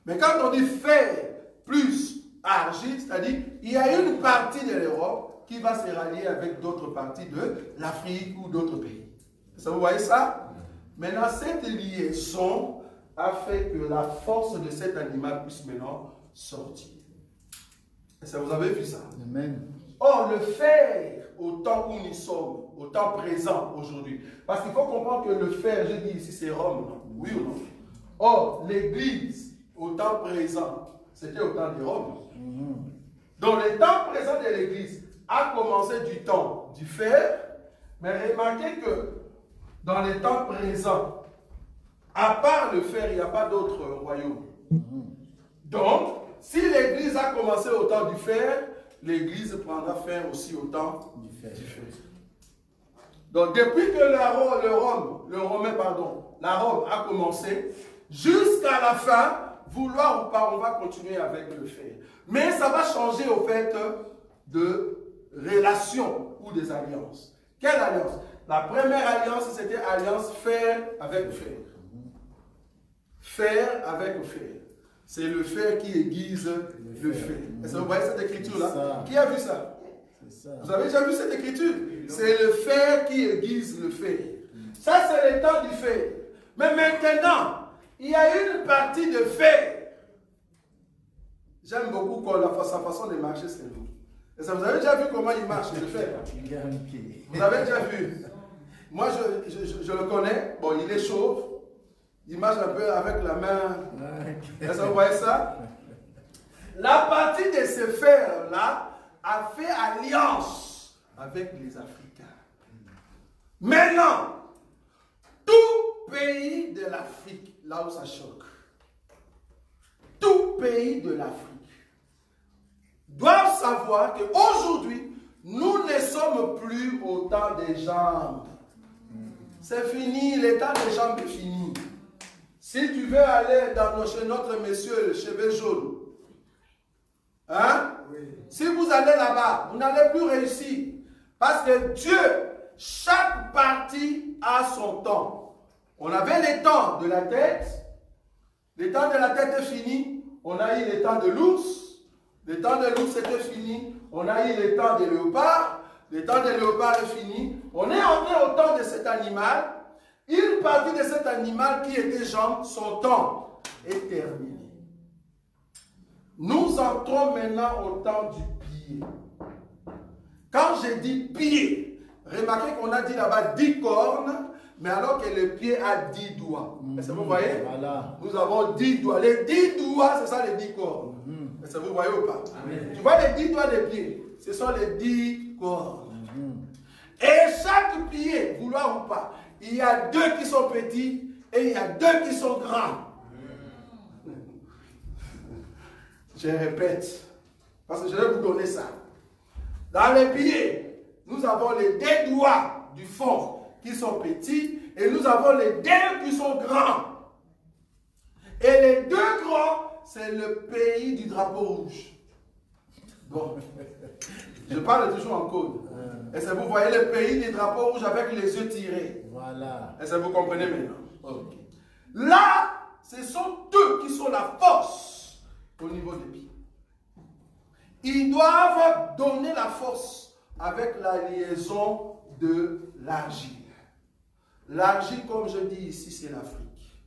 Mais quand on dit fer plus argile, c'est-à-dire, il y a une partie de l'Europe qui va se rallier avec d'autres parties de l'Afrique ou d'autres pays. Ça, vous voyez ça? Maintenant, cette liaison a fait que la force de cet animal puisse maintenant sortir. Est-ce que vous avez vu ça? Amen. Or, le fer, au temps où nous sommes, au temps présent aujourd'hui, parce qu'il faut comprendre que le fer, je dis ici, c'est Rome, non? Oui ou non? Or, l'Église, au temps présent, c'était au temps de Rome. Donc, le temps présent de l'Église a commencé du temps du fer, mais remarquez que dans les temps présents, à part le fer, il n'y a pas d'autre royaume. Donc, si l'Église a commencé au temps du fer, l'Église prendra fin aussi au temps du fer. Donc, depuis que la Rome a commencé, jusqu'à la fin, vouloir ou pas, on va continuer avec le fer. Mais ça va changer au fait de relations ou des alliances. Quelle alliance? La première alliance, c'était alliance fer avec fer. Fer avec fer. C'est le fer qui aiguise le fer. Est-ce que vous voyez cette écriture-là? Qui a vu ça? Vous avez déjà vu cette écriture? C'est le fer qui aiguise le fer. Ça, c'est le temps du fer. Mais maintenant, il y a une partie de fer. J'aime beaucoup sa façon de marcher, c'est lui. Et ça, vous avez déjà vu comment il marche, le fer? Vous avez déjà vu? Moi, je le connais. Bon, il est chauve. Il marche un peu avec la main. Est-ce que vous voyez ça? La partie de ce fer-là a fait alliance avec les Africains. Maintenant, tout pays de l'Afrique, là où ça choque, tout pays de l'Afrique doivent savoir qu'aujourd'hui, nous ne sommes plus au temps des jambes. C'est fini, le temps des jambes est fini. Si tu veux aller chez notre monsieur, le cheveu jaune, hein? Oui. Si vous allez là-bas, vous n'allez plus réussir. Parce que Dieu, chaque partie a son temps. On avait les temps de la tête. Le temps de la tête est fini. On a eu le temps de l'ours. Le temps de l'ours était fini. On a eu le temps de léopard. Le temps de léopard est fini. On est entré au temps de cet animal. Une partie de cet animal qui était jambes, son temps est terminé. Nous entrons maintenant au temps du pied. Quand je dis pied, remarquez qu'on a dit là-bas 10 cornes, mais alors que le pied a 10 doigts. Est-ce que vous voyez? Voilà. Nous avons 10 doigts. Les 10 doigts, c'est ça les 10 cornes. Est-ce que vous voyez ou pas? Amen. Tu vois les 10 doigts des pieds? Ce sont les 10 cornes. Et chaque pied, vouloir ou pas, il y a 2 qui sont petits et il y a 2 qui sont grands. Je répète, parce que je vais vous donner ça. Dans les pieds, nous avons les 2 doigts du fond qui sont petits et nous avons les 2 qui sont grands. Et les 2 grands, c'est le pays du drapeau rouge. Bon, je parle toujours en code. Est-ce que vous voyez le pays du drapeau rouge avec les yeux tirés? Voilà. Est-ce que vous comprenez maintenant? Okay. Là, ce sont eux qui sont la force au niveau des pieds. Ils doivent donner la force avec la liaison de l'argile. L'argile, comme je dis ici, c'est l'Afrique.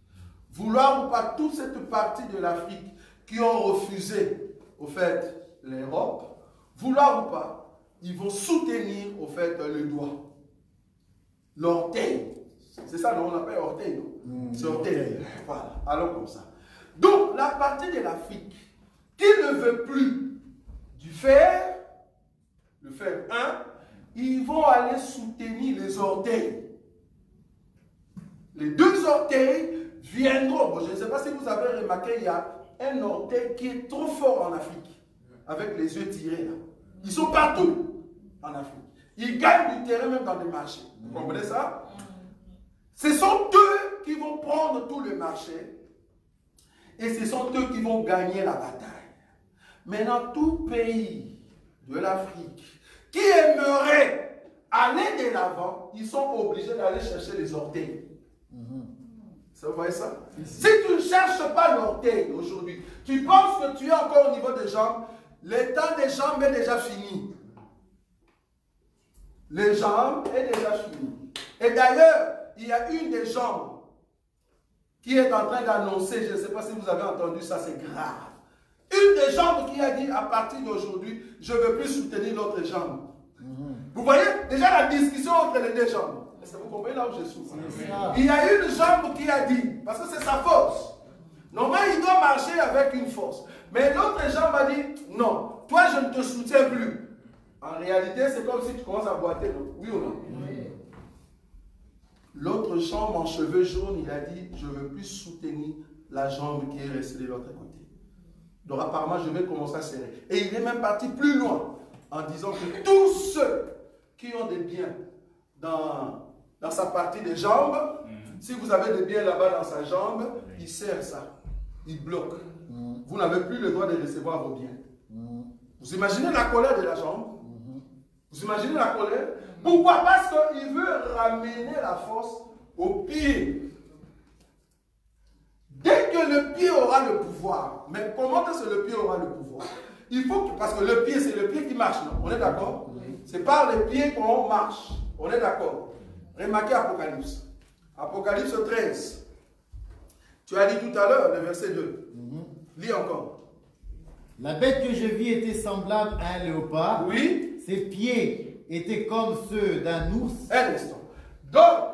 Vouloir ou pas, toute cette partie de l'Afrique qui ont refusé, au fait, l'Europe, vouloir ou pas, ils vont soutenir, au fait, le doigt. L'orteil. C'est ça, non, on appelle orteil, non? C'est orteil. Voilà, alors comme ça. Donc, la partie de l'Afrique qui ne veut plus du fer, le fer 1, ils vont aller soutenir les orteils. Les 2 orteils viendront. Bon, je ne sais pas si vous avez remarqué, il y a un orteil qui est trop fort en Afrique, avec les yeux tirés là. Ils sont partout en Afrique. Ils gagnent du terrain même dans des marchés. Vous comprenez ça? Ce sont eux qui vont prendre tout le marché et ce sont eux qui vont gagner la bataille. Maintenant, tout pays de l'Afrique qui aimerait aller de l'avant, ils sont obligés d'aller chercher les orteils. Vous voyez ça? Si tu ne cherches pas l'orteil aujourd'hui, tu penses que tu es encore au niveau des jambes, le temps des jambes est déjà fini. Les jambes est déjà fini. Et d'ailleurs, il y a une des jambes qui est en train d'annoncer, je ne sais pas si vous avez entendu ça, c'est grave. Une des jambes qui a dit à partir d'aujourd'hui, je ne veux plus soutenir l'autre jambe. Vous voyez déjà la discussion entre les 2 jambes. Est-ce que vous comprenez là où je suis? Il y a une jambe qui a dit, parce que c'est sa force. Normalement, il doit marcher avec une force. Mais l'autre jambe a dit, non, toi je ne te soutiens plus. En réalité, c'est comme si tu commences à boiter, non? Oui ou non? Oui. L'autre jambe en cheveux jaunes, il a dit, je ne veux plus soutenir la jambe qui est restée de l'autre côté. Donc apparemment, je vais commencer à serrer. Et il est même parti plus loin en disant que tous ceux qui ont des biens dans sa partie des jambes, si vous avez des biens là-bas dans sa jambe, il serre ça. Il bloque. Vous n'avez plus le droit de recevoir vos biens. Vous imaginez la colère de la jambe? Vous imaginez la colère? Pourquoi? Parce qu'il veut ramener la force au pied. Dès que le pied aura le pouvoir, mais comment est-ce que le pied aura le pouvoir? Il faut que, parce que le pied, c'est le pied qui marche, non? On est d'accord? C'est par les pieds qu'on marche. On est d'accord? Remarquez Apocalypse. Apocalypse 13. Tu as dit tout à l'heure, le verset 2. Lis encore. La bête que je vis était semblable à un léopard. Oui. Ses pieds étaient comme ceux d'un ours. Un instant. Donc,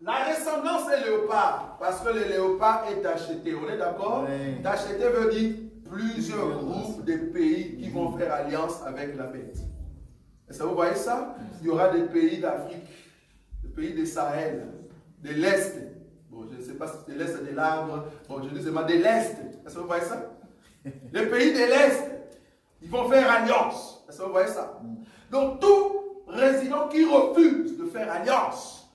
la ressemblance est léopard, parce que le léopard est acheté. On est d'accord? Oui. D'acheter veut dire plusieurs groupes de pays qui vont faire alliance avec la bête. Est-ce que vous voyez ça? Il y aura des pays d'Afrique, des pays de Sahel, de l'Est. Bon, je ne sais pas si c'est de l'Est de l'arbre. Bon, je dis seulement de l'Est. Est-ce que vous voyez ça? Les pays de l'Est, ils vont faire alliance. Est-ce que vous voyez ça? Donc, tout résident qui refuse de faire alliance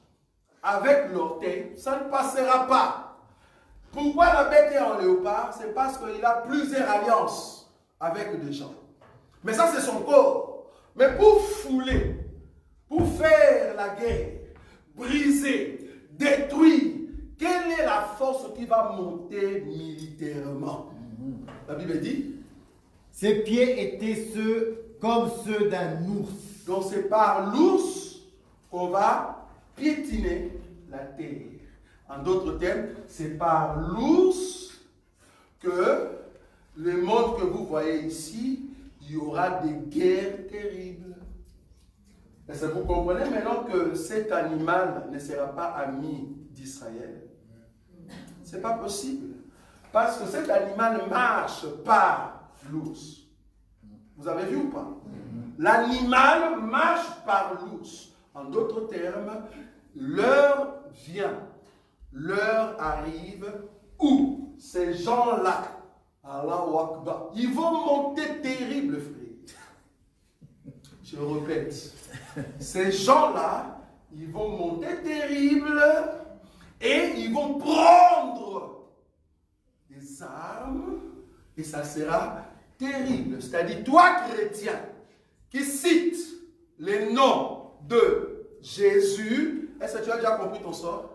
avec l'orteil, ça ne passera pas. Pourquoi la bête est en léopard? C'est parce qu'il a plusieurs alliances avec des gens. Mais ça, c'est son corps. Mais pour fouler, pour faire la guerre, briser, détruire, quelle est la force qui va monter militairement? La Bible dit, Ses pieds étaient comme ceux d'un ours. donc c'est par l'ours qu'on va piétiner la terre. En d'autres termes, c'est par l'ours que le monde que vous voyez ici, il y aura des guerres terribles. Est-ce que vous comprenez maintenant que cet animal ne sera pas ami d'Israël? Ce n'est pas possible. Parce que cet animal marche par l'ours. Vous avez vu ou pas? L'animal marche par l'ours. En d'autres termes, l'heure vient. L'heure arrive où ces gens-là, Allahu Akbar, ils vont monter terribles, frère. Je répète. Ces gens-là, ils vont monter terribles et ils vont prendre des armes et ça sera terrible. C'est-à-dire, toi, chrétien, qui cite les noms de Jésus, est-ce que tu as déjà compris ton sort?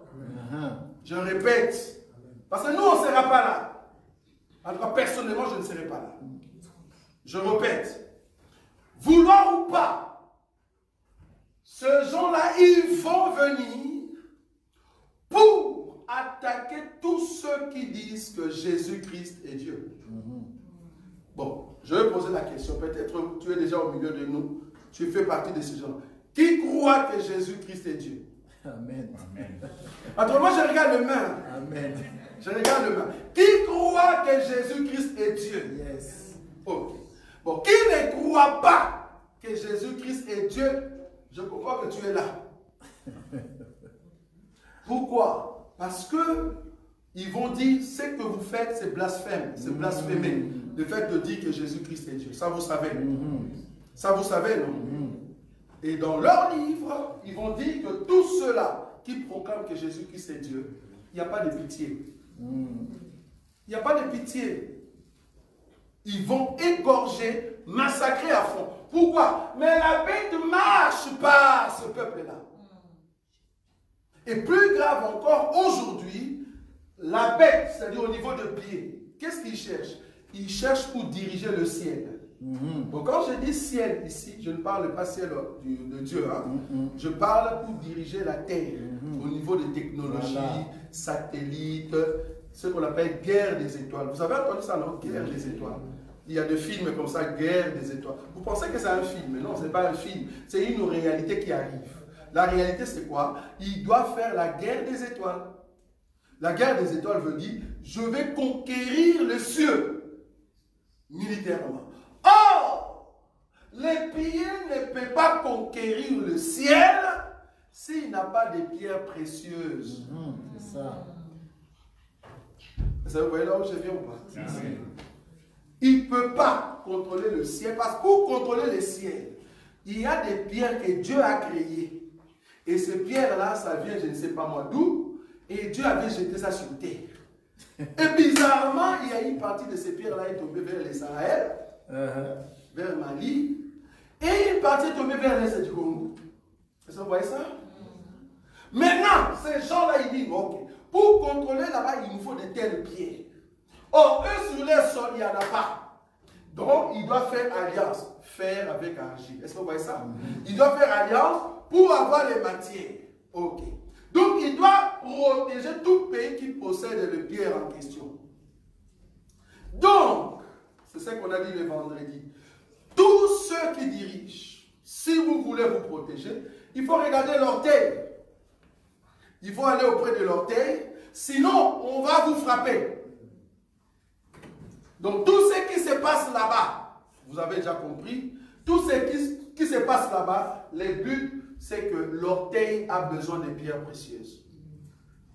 Je répète, parce que nous, on ne sera pas là. En tout cas, personnellement, je ne serai pas là. Je répète, vouloir ou pas, ces gens-là, ils vont venir pour attaquer tous ceux qui disent que Jésus-Christ est Dieu. Bon, je vais poser la question, peut-être tu es déjà au milieu de nous, tu fais partie de ces gens. Qui croit que Jésus-Christ est Dieu? Amen. Amen. Autrement, je regarde le main. Amen. Je regarde le main. Qui croit que Jésus-Christ est Dieu? Yes. Ok. Bon, qui ne croit pas que Jésus-Christ est Dieu? Je comprends que tu es là. Pourquoi? Parce que ils vont dire ce que vous faites, c'est blasphème, c'est blasphémer. Le fait de dire que Jésus-Christ est Dieu. Ça, vous savez. Ça, vous savez, non? Et dans leur livre, ils vont dire que tous ceux-là qui proclament que Jésus-Christ est Dieu, il n'y a pas de pitié. Il n'y a pas de pitié. Ils vont égorger, massacrer à fond. Pourquoi? Mais la bête marche par ce peuple-là. Et plus grave encore, aujourd'hui, la bête, c'est-à-dire au niveau de pied, qu'est-ce qu'il cherche? Il cherche pour diriger le ciel. Bon, quand je dis ciel ici, je ne parle pas ciel de Dieu. Hein. Je parle pour diriger la terre au niveau des technologies, satellites, ce qu'on appelle guerre des étoiles. Vous avez entendu ça, non? Guerre des étoiles. Il y a des films comme ça, guerre des étoiles. Vous pensez que c'est un film, mais non, ce n'est pas un film. C'est une réalité qui arrive. La réalité, c'est quoi? Il doit faire la guerre des étoiles. La guerre des étoiles veut dire, je vais conquérir le cieux militairement. Or, les pieds ne peuvent pas conquérir le ciel s'il n'a pas de pierres précieuses. C'est ça. Vous voyez là où je viens ou pas? Il ne peut pas contrôler le ciel parce que pour contrôler le ciel, il y a des pierres que Dieu a créées. Et ces pierres-là, ça vient, je ne sais pas moi d'où, et Dieu avait jeté ça sur terre. Et bizarrement, il y a une partie de ces pierres-là qui est tombée vers l'Israël, vers Mali. Et une partie est tombée vers l'est du Congo. Est-ce que vous voyez ça? Maintenant, ces gens-là, ils disent, ok, pour contrôler là-bas, il nous faut de telles pierres. Or, eux, sur leur sol, il n'y en a pas. Donc, ils doivent faire alliance. Fer avec argile. Est-ce que vous voyez ça? Ils doivent faire alliance pour avoir les matières. Ok. Donc, il doit protéger tout pays qui possède les pierres en question. Donc, c'est ce qu'on a dit le vendredi. Tous ceux qui dirigent, si vous voulez vous protéger, il faut regarder l'orteil. Il faut aller auprès de l'orteil, sinon on va vous frapper. Donc tout ce qui se passe là-bas, vous avez déjà compris, tout ce qui se passe là-bas, le but c'est que l'orteil a besoin de pierres précieuses.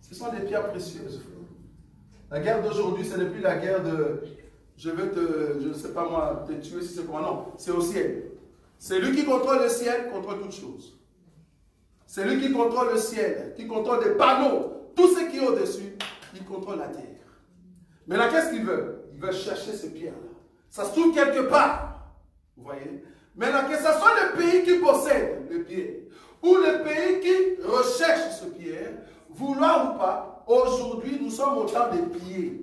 Ce sont des pierres précieuses. La guerre d'aujourd'hui, ce n'est plus la guerre de je veux te, je ne sais pas moi, te tuer si c'est comment. Non, c'est au ciel. C'est lui qui contrôle le ciel, contrôle toutes choses. C'est lui qui contrôle le ciel, qui contrôle des panneaux. Tout ce qui est au-dessus, il contrôle la terre. Maintenant, qu'est-ce qu'il veut? Il veut chercher ces pierres-là. Ça se trouve quelque part. Vous voyez? Maintenant, que ce soit le pays qui possède le pierre, ou le pays qui recherche ce pierre, vouloir ou pas, aujourd'hui, nous sommes au temps des pieds.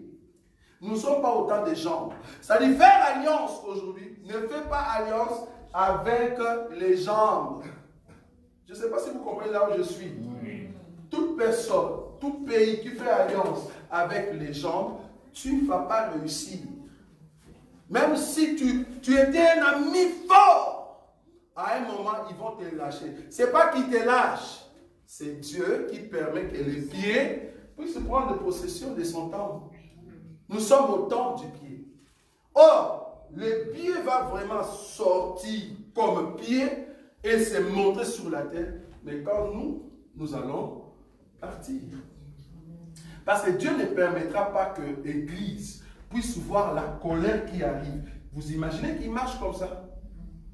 Nous ne sommes pas au temps des jambes. C'est-à-dire, faire alliance aujourd'hui, ne fait pas alliance avec les jambes. Je ne sais pas si vous comprenez là où je suis. Toute personne, tout pays qui fait alliance avec les jambes, tu ne vas pas réussir. Même si tu étais un ami fort, à un moment, ils vont te lâcher. Ce n'est pas qu'ils te lâchent, c'est Dieu qui permet que les pieds puissent prendre possession de son temple. Nous sommes au temps du pied. Or, le pied va vraiment sortir comme pied et se montrer sur la terre. Mais quand nous allons partir. Parce que Dieu ne permettra pas que l'Église puisse voir la colère qui arrive. Vous imaginez qu'il marche comme ça?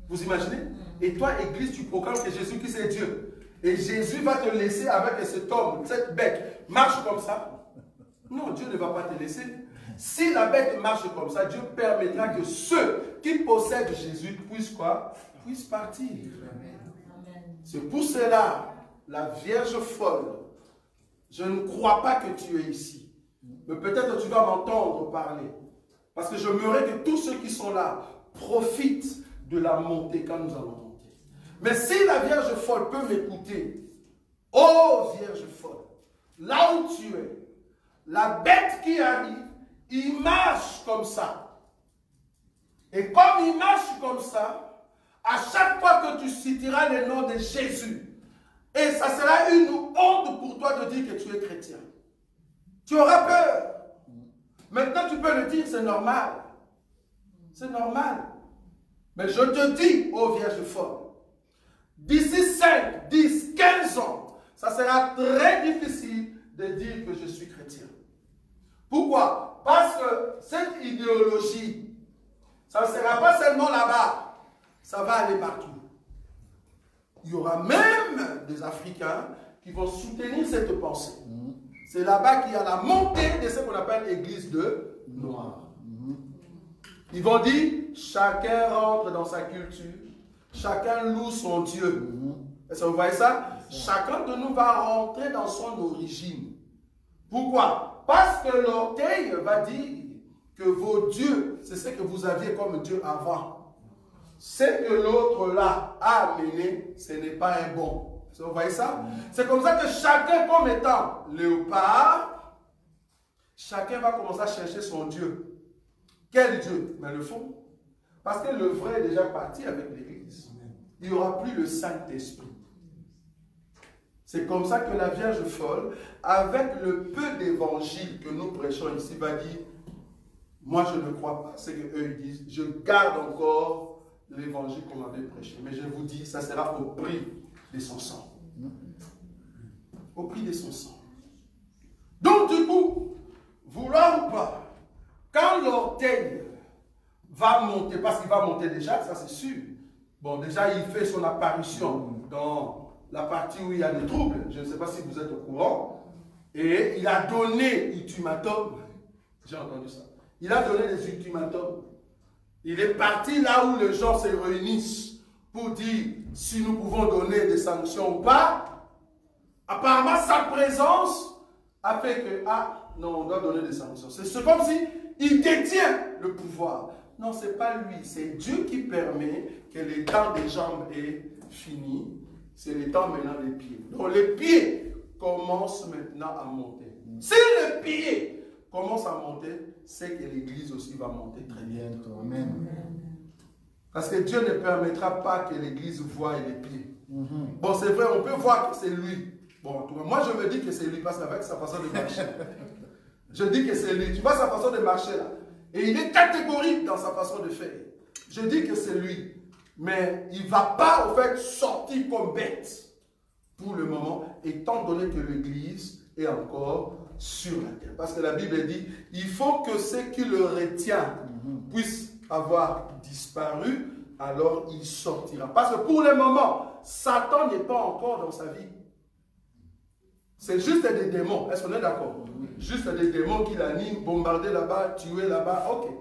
Vous imaginez? Et toi, Église, tu proclames que Jésus-Christ est Dieu. Et Jésus va te laisser avec cet homme, cette bête, marche comme ça. Non, Dieu ne va pas te laisser. Si la bête marche comme ça, Dieu permettra que ceux qui possèdent Jésus puissent quoi? Puissent partir. C'est pour cela, la Vierge folle, je ne crois pas que tu es ici. Mais peut-être tu vas m'entendre parler. Parce que je j'aimerais que tous ceux qui sont là profitent de la montée quand nous allons monter. Mais si la Vierge folle peut m'écouter, ô Vierge folle, là où tu es, la bête qui arrive, il marche comme ça. Et comme il marche comme ça, à chaque fois que tu citeras le nom de Jésus, et ça sera une honte pour toi de dire que tu es chrétien. Tu auras peur. Maintenant, tu peux le dire, c'est normal. C'est normal. Mais je te dis, ô Vierge folle, d'ici 5, 10, 15 ans, ça sera très difficile de dire que je suis chrétien. Pourquoi? Parce que cette idéologie, ça ne sera pas seulement là-bas, ça va aller partout. Il y aura même des Africains qui vont soutenir cette pensée. C'est là-bas qu'il y a la montée de ce qu'on appelle l'église de Noirs. Ils vont dire, chacun rentre dans sa culture, chacun loue son Dieu. Est-ce que vous voyez ça? Chacun de nous va rentrer dans son origine. Pourquoi? Parce que l'orteil va dire que vos dieux, c'est ce que vous aviez comme Dieu avant. Ce que l'autre là a amené, ce n'est pas un bon. Vous voyez ça? C'est comme ça que chacun, comme étant léopard, chacun va commencer à chercher son Dieu. Quel Dieu? Mais le faux. Parce que le vrai est déjà parti avec l'Église. Il n'y aura plus le Saint-Esprit. C'est comme ça que la Vierge folle, avec le peu d'évangile que nous prêchons ici, va dire, moi je ne crois pas ce qu'eux disent, je garde encore l'évangile qu'on avait prêché. Mais je vous dis, ça sera au prix de son sang. Au prix de son sang. Donc du coup, vouloir ou pas, quand l'orteil va monter, parce qu'il va monter déjà, ça c'est sûr. Bon, déjà il fait son apparition dans la partie où il y a des troubles. Je ne sais pas si vous êtes au courant. Et il a donné ultimatum. J'ai entendu ça. Il a donné des ultimatums. Il est parti là où les gens se réunissent pour dire si nous pouvons donner des sanctions ou pas. Apparemment, sa présence a fait que, ah, non, on doit donner des sanctions. C'est comme si il détient le pouvoir. Non, ce n'est pas lui, c'est Dieu qui permet que le temps des jambes est fini. C'est le temps maintenant des pieds. Donc les pieds commencent maintenant à monter. Si les pieds commencent à monter, c'est que l'église aussi va monter très bientôt. Amen. Parce que Dieu ne permettra pas que l'église voie les pieds. Bon, c'est vrai, on peut voir que c'est lui. Bon, en tout cas, moi je me dis que c'est lui parce qu'avec sa façon de marcher. Je dis que c'est lui. Tu vois sa façon de marcher là. Et il est catégorique dans sa façon de faire. Je dis que c'est lui. Mais il ne va pas au fait sortir comme bête pour le moment, étant donné que l'église est encore sur la terre. Parce que la Bible dit, il faut que ce qui le retient puisse avoir disparu, alors il sortira. Parce que pour le moment, Satan n'est pas encore dans sa vie. C'est juste des démons. Est-ce qu'on est d'accord? Juste des démons qui l'animent, bombarder là-bas, tuer là-bas, ok.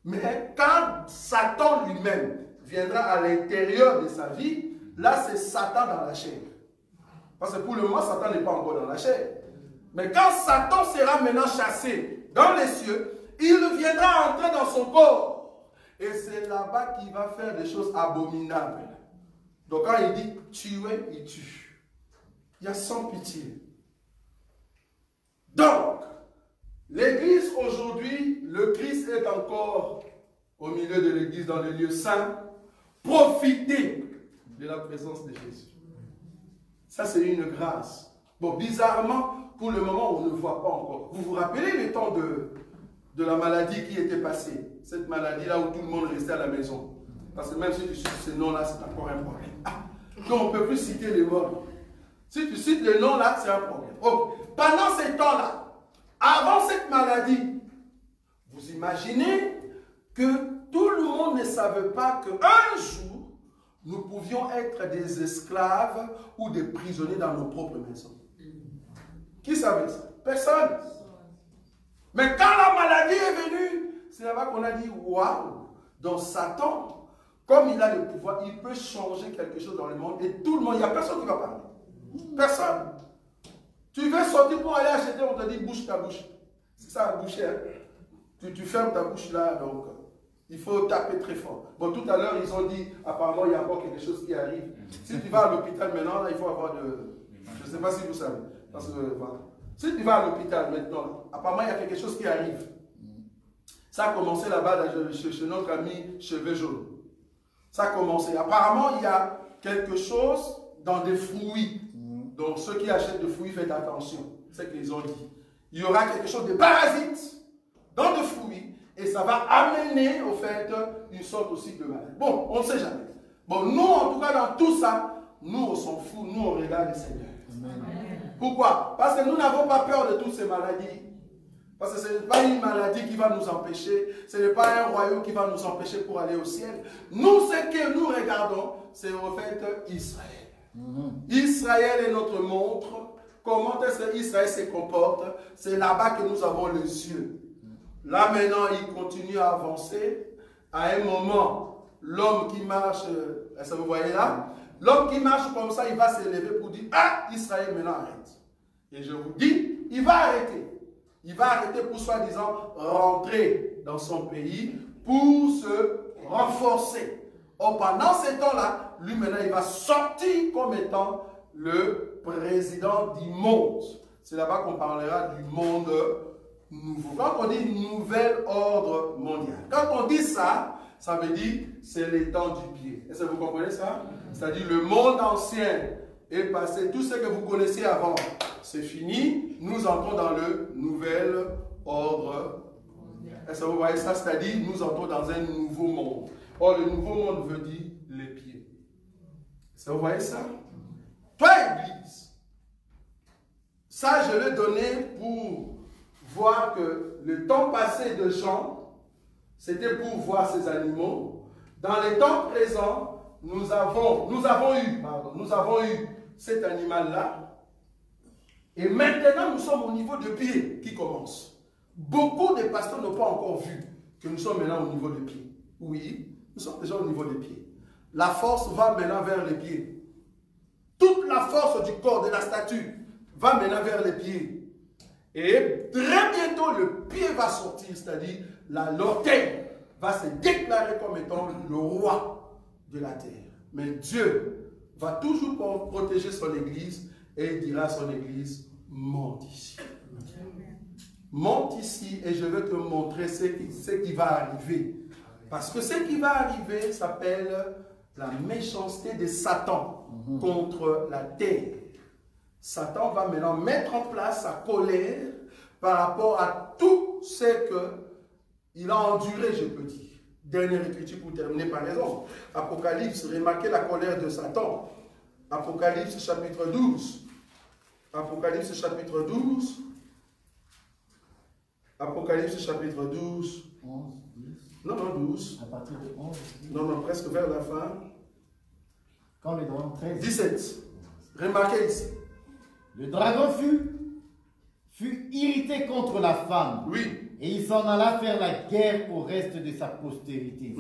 Mais quand Satan lui-même viendra à l'intérieur de sa vie, là c'est Satan dans la chair. Parce que pour le moment, Satan n'est pas encore dans la chair. Mais quand Satan sera maintenant chassé dans les cieux, il viendra entrer dans son corps. Et c'est là-bas qu'il va faire des choses abominables. Donc quand il dit tuer, il tue. Il y a sans pitié. Donc, l'église aujourd'hui, le Christ est encore au milieu de l'église dans les lieux saints. Profitez de la présence de Jésus. Ça, c'est une grâce. Bon, bizarrement, pour le moment, on ne voit pas encore. Vous vous rappelez le temps de la maladie qui était passée? Cette maladie-là où tout le monde restait à la maison. Parce que même si tu cites ce nom-là, c'est encore un problème. Donc, on ne peut plus citer les morts. Si tu cites le nom-là, c'est un problème. Oh, pendant ces temps-là, avant cette maladie, vous imaginez que tout le monde ne savait pas qu'un jour, nous pouvions être des esclaves ou des prisonniers dans nos propres maisons. Qui savait ça? Personne. Mais quand la maladie est venue, c'est là-bas qu'on a dit, waouh, donc Satan, comme il a le pouvoir, il peut changer quelque chose dans le monde et tout le monde, il n'y a personne qui va parler. Personne. Tu veux sortir pour aller acheter, on te dit bouche ta bouche. C'est ça, boucher. Hein? Tu fermes ta bouche là, donc il faut taper très fort. Bon, tout à l'heure, ils ont dit, apparemment, il y a encore quelque chose qui arrive. Si tu vas à l'hôpital maintenant, là, il faut avoir de... Je ne sais pas si vous savez. Parce que, voilà. Si tu vas à l'hôpital maintenant, apparemment, il y a quelque chose qui arrive. Ça a commencé là-bas, chez notre ami Cheveux Jaunes. Ça a commencé. Apparemment, il y a quelque chose dans des fruits. Donc, ceux qui achètent des fruits, faites attention. C'est ce qu'ils ont dit. Il y aura quelque chose de parasite dans des fruits et ça va amener, au fait, une sorte aussi de maladie. Bon, on ne sait jamais. Bon, nous, en tout cas, dans tout ça, nous, on s'en fout. Nous, on regarde le Seigneur. Amen. Pourquoi? Parce que nous n'avons pas peur de toutes ces maladies. Parce que ce n'est pas une maladie qui va nous empêcher. Ce n'est pas un royaume qui va nous empêcher pour aller au ciel. Nous, ce que nous regardons, c'est au fait Israël. Israël est notre montre. Comment est-ce que Israël se comporte? C'est là-bas que nous avons les yeux. Là maintenant, il continue à avancer. À un moment, l'homme qui marche, est-ce que vous voyez là? L'homme qui marche comme ça, il va s'élever pour dire, ah, Israël maintenant arrête. Et je vous dis, il va arrêter. Il va arrêter pour soi-disant rentrer dans son pays pour se renforcer. Or, pendant ces temps-là, lui maintenant, il va sortir comme étant le président du monde. C'est là-bas qu'on parlera du monde nouveau. Quand on dit nouvel ordre mondial, quand on dit ça, ça veut dire c'est les temps du pied. Est-ce que vous comprenez ça? C'est-à-dire le monde ancien est passé, tout ce que vous connaissiez avant, c'est fini. Nous entrons dans le nouvel ordre. Est-ce que vous voyez ça? C'est-à-dire nous entrons dans un nouveau monde. Or, le nouveau monde veut dire les pieds. Est-ce que vous voyez ça? Toi, Église, ça, je l'ai donné pour voir que le temps passé de Jean, c'était pour voir ces animaux. Dans les temps présents, nous avons eu cet animal-là. Et maintenant, nous sommes au niveau de pied qui commence. Beaucoup de pasteurs n'ont pas encore vu que nous sommes maintenant au niveau de pied. Oui, nous sommes déjà au niveau des pieds. La force va maintenant vers les pieds. Toute la force du corps, de la statue, va maintenant vers les pieds. Et très bientôt, le pied va sortir, c'est-à-dire l'orteil va se déclarer comme étant le roi de la terre. Mais Dieu va toujours protéger son Église et il dira à son Église, monte ici. Monte ici et je vais te montrer ce qui va arriver. Parce que ce qui va arriver s'appelle la méchanceté de Satan contre la terre. Satan va maintenant mettre en place sa colère par rapport à tout ce qu'il a enduré, je peux dire. Dernière écriture pour terminer par exemple. Apocalypse, remarquez la colère de Satan. Apocalypse chapitre 12. Apocalypse chapitre 12. Apocalypse chapitre 12. 11, 10. Non, 12. À partir de 11. 10. Non, presque vers la fin. Quand le dragon 13. 17. Remarquez ici. Le dragon fut irrité contre la femme. Oui. Et il s'en alla faire la guerre au reste de sa postérité.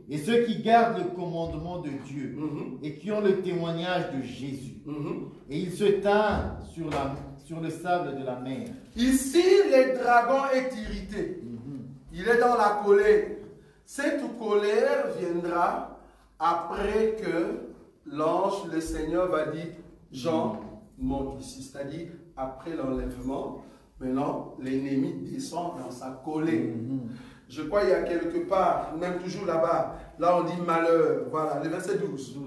Et ceux qui gardent le commandement de Dieu et qui ont le témoignage de Jésus. Et il se tint sur le sable de la mer. Ici, le dragon est irrité. Il est dans la colère. Cette colère viendra après que l'ange, le Seigneur, va dire Jean, monte ici. C'est-à-dire après l'enlèvement. Maintenant, l'ennemi descend dans sa colère. Je crois qu'il y a quelque part, même toujours là-bas, là on dit malheur. Voilà, le verset 12.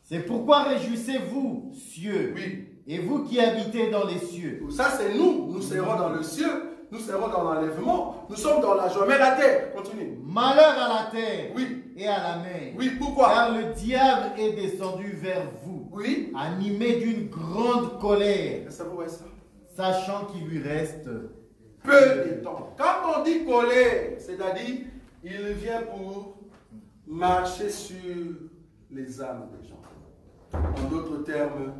C'est pourquoi réjouissez-vous, cieux, Oui. et vous qui habitez dans les cieux. Ça c'est nous, nous serons dans le ciel, nous serons dans l'enlèvement, nous sommes dans la joie. Mais la terre, continue. Malheur à la terre Oui. et à la mer. Oui, pourquoi? Car le diable est descendu vers vous, Oui. animé d'une grande colère, Ça vous voit ça? sachant qu'il lui reste Peu de temps. Quand on dit colère, c'est-à-dire, il vient pour marcher sur les âmes des gens. En d'autres termes,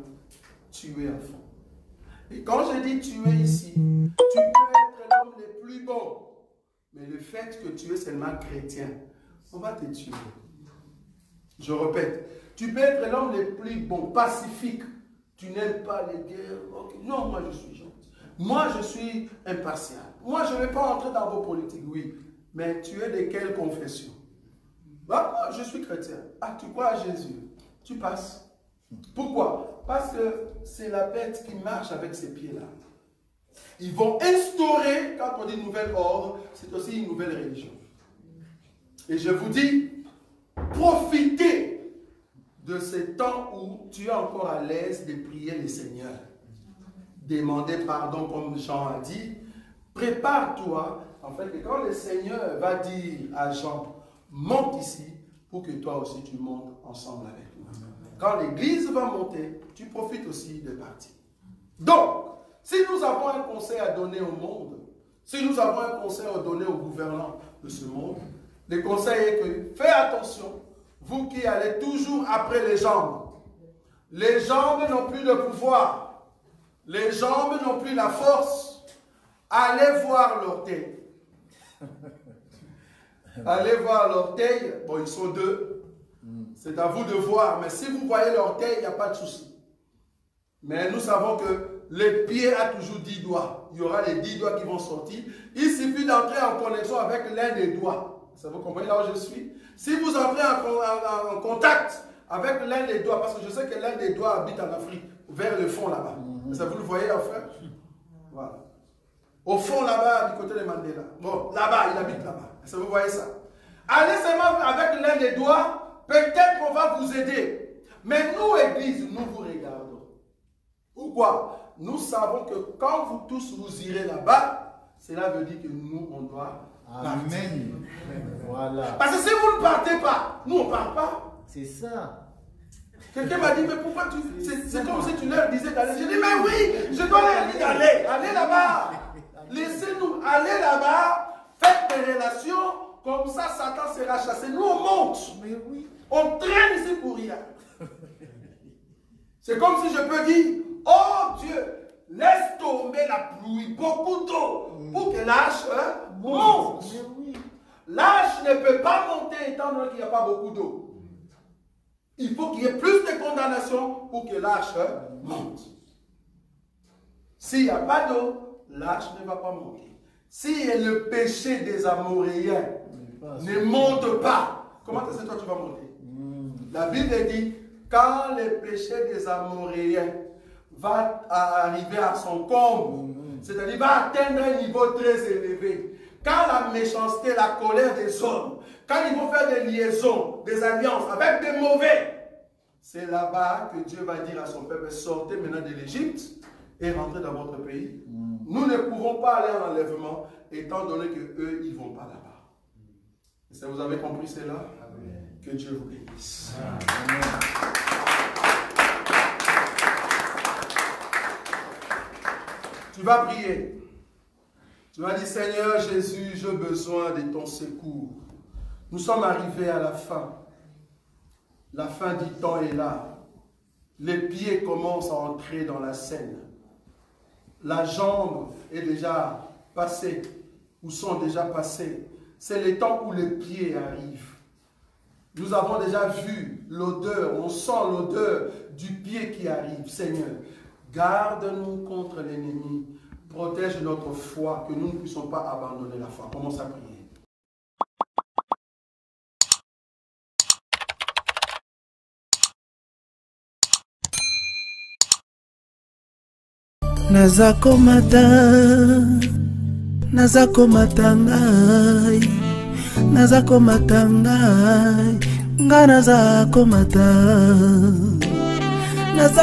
tuer un fond. Et quand je dis tuer ici, tu peux être l'homme le plus bon, mais le fait que tu es seulement chrétien, on va te tuer. Je répète, tu peux être l'homme le plus bon, pacifique. Tu n'aimes pas les guerres. Okay. Non, moi je suis gentil. Moi je suis impartial. Moi je ne vais pas entrer dans vos politiques, oui. Mais tu es de quelle confession? Bah, moi je suis chrétien. Ah, tu crois à Jésus? Tu passes. Pourquoi? Parce que c'est la bête qui marche avec ses pieds-là. Ils vont instaurer, quand on dit nouvel ordre, c'est aussi une nouvelle religion. Et je vous dis, profitez de ce temps où tu es encore à l'aise de prier le Seigneur. Demander pardon comme Jean a dit. Prépare-toi. En fait, quand le Seigneur va dire à Jean, monte ici pour que toi aussi tu montes ensemble avec nous. Quand l'église va monter, tu profites aussi de partir. Donc, si nous avons un conseil à donner au monde, si nous avons un conseil à donner aux gouvernants de ce monde, le conseil est que faites attention. Vous qui allez toujours après les jambes. Les jambes n'ont plus de pouvoir. Les jambes n'ont plus la force. Allez voir l'orteil. Allez voir l'orteil. Bon, ils sont deux. C'est à vous de voir. Mais si vous voyez l'orteil, il n'y a pas de souci. Mais nous savons que le pied a toujours 10 doigts. Il y aura les 10 doigts qui vont sortir. Il suffit d'entrer en connexion avec l'un des doigts. Ça vous comprenez là où je suis? Si vous entrez en contact avec l'un des doigts, parce que je sais que l'un des doigts habite en Afrique, vers le fond là-bas. Ça vous le voyez, frère? Voilà. Au fond là-bas, du côté de Mandela. Bon, là-bas, il habite là-bas. Ça vous voyez ça? Allez seulement avec l'un des doigts, peut-être qu'on va vous aider. Mais nous, Église, nous vous regardons. Pourquoi? Nous savons que quand vous tous vous irez là-bas, cela veut dire que nous, on doit partir. Amen. Voilà. Parce que si vous ne partez pas, nous on ne part pas. C'est ça. Quelqu'un m'a dit, mais pourquoi tu... C'est comme si tu leur disais d'aller. J'ai dit, mais oui, je dois leur dire d'aller. Allez là-bas. Laissez-nous aller là-bas. Faites des relations. Comme ça, Satan sera chassé. Nous, on monte. Mais oui. On traîne ici pour rien. C'est comme si je peux dire, oh Dieu, laisse tomber la pluie, beaucoup d'eau, pour que l'arche monte. Mais oui. L'arche ne peut pas monter étant donné qu'il n'y a pas beaucoup d'eau. Il faut qu'il y ait plus de condamnation pour que l'arche monte. S'il n'y a pas d'eau, l'arche ne va pas monter. Si le péché des Amoréens ne monte pas, comment est-ce que toi tu vas monter? La Bible dit, quand le péché des Amoréens va arriver à son comble, c'est-à-dire va atteindre un niveau très élevé, quand la méchanceté, la colère des hommes, quand ils vont faire des liaisons, des alliances avec des mauvais, c'est là-bas que Dieu va dire à son peuple, sortez maintenant de l'Égypte et rentrez dans votre pays. Nous ne pouvons pas aller en enlèvement, étant donné qu'eux, ils ne vont pas là-bas. Est-ce que vous avez compris cela? Amen. Que Dieu vous bénisse. Amen. Tu vas prier. Tu vas dire, Seigneur Jésus, j'ai besoin de ton secours. Nous sommes arrivés à la fin. La fin du temps est là. Les pieds commencent à entrer dans la scène. La jambe est déjà passée, ou sont déjà passées. C'est le temps où les pieds arrivent. Nous avons déjà vu l'odeur, on sent l'odeur du pied qui arrive. Seigneur, garde-nous contre l'ennemi. Protège notre foi, que nous ne puissions pas abandonner la foi. Commence à prier. Nazako matangai, nazako matangai, nga nazako matangai.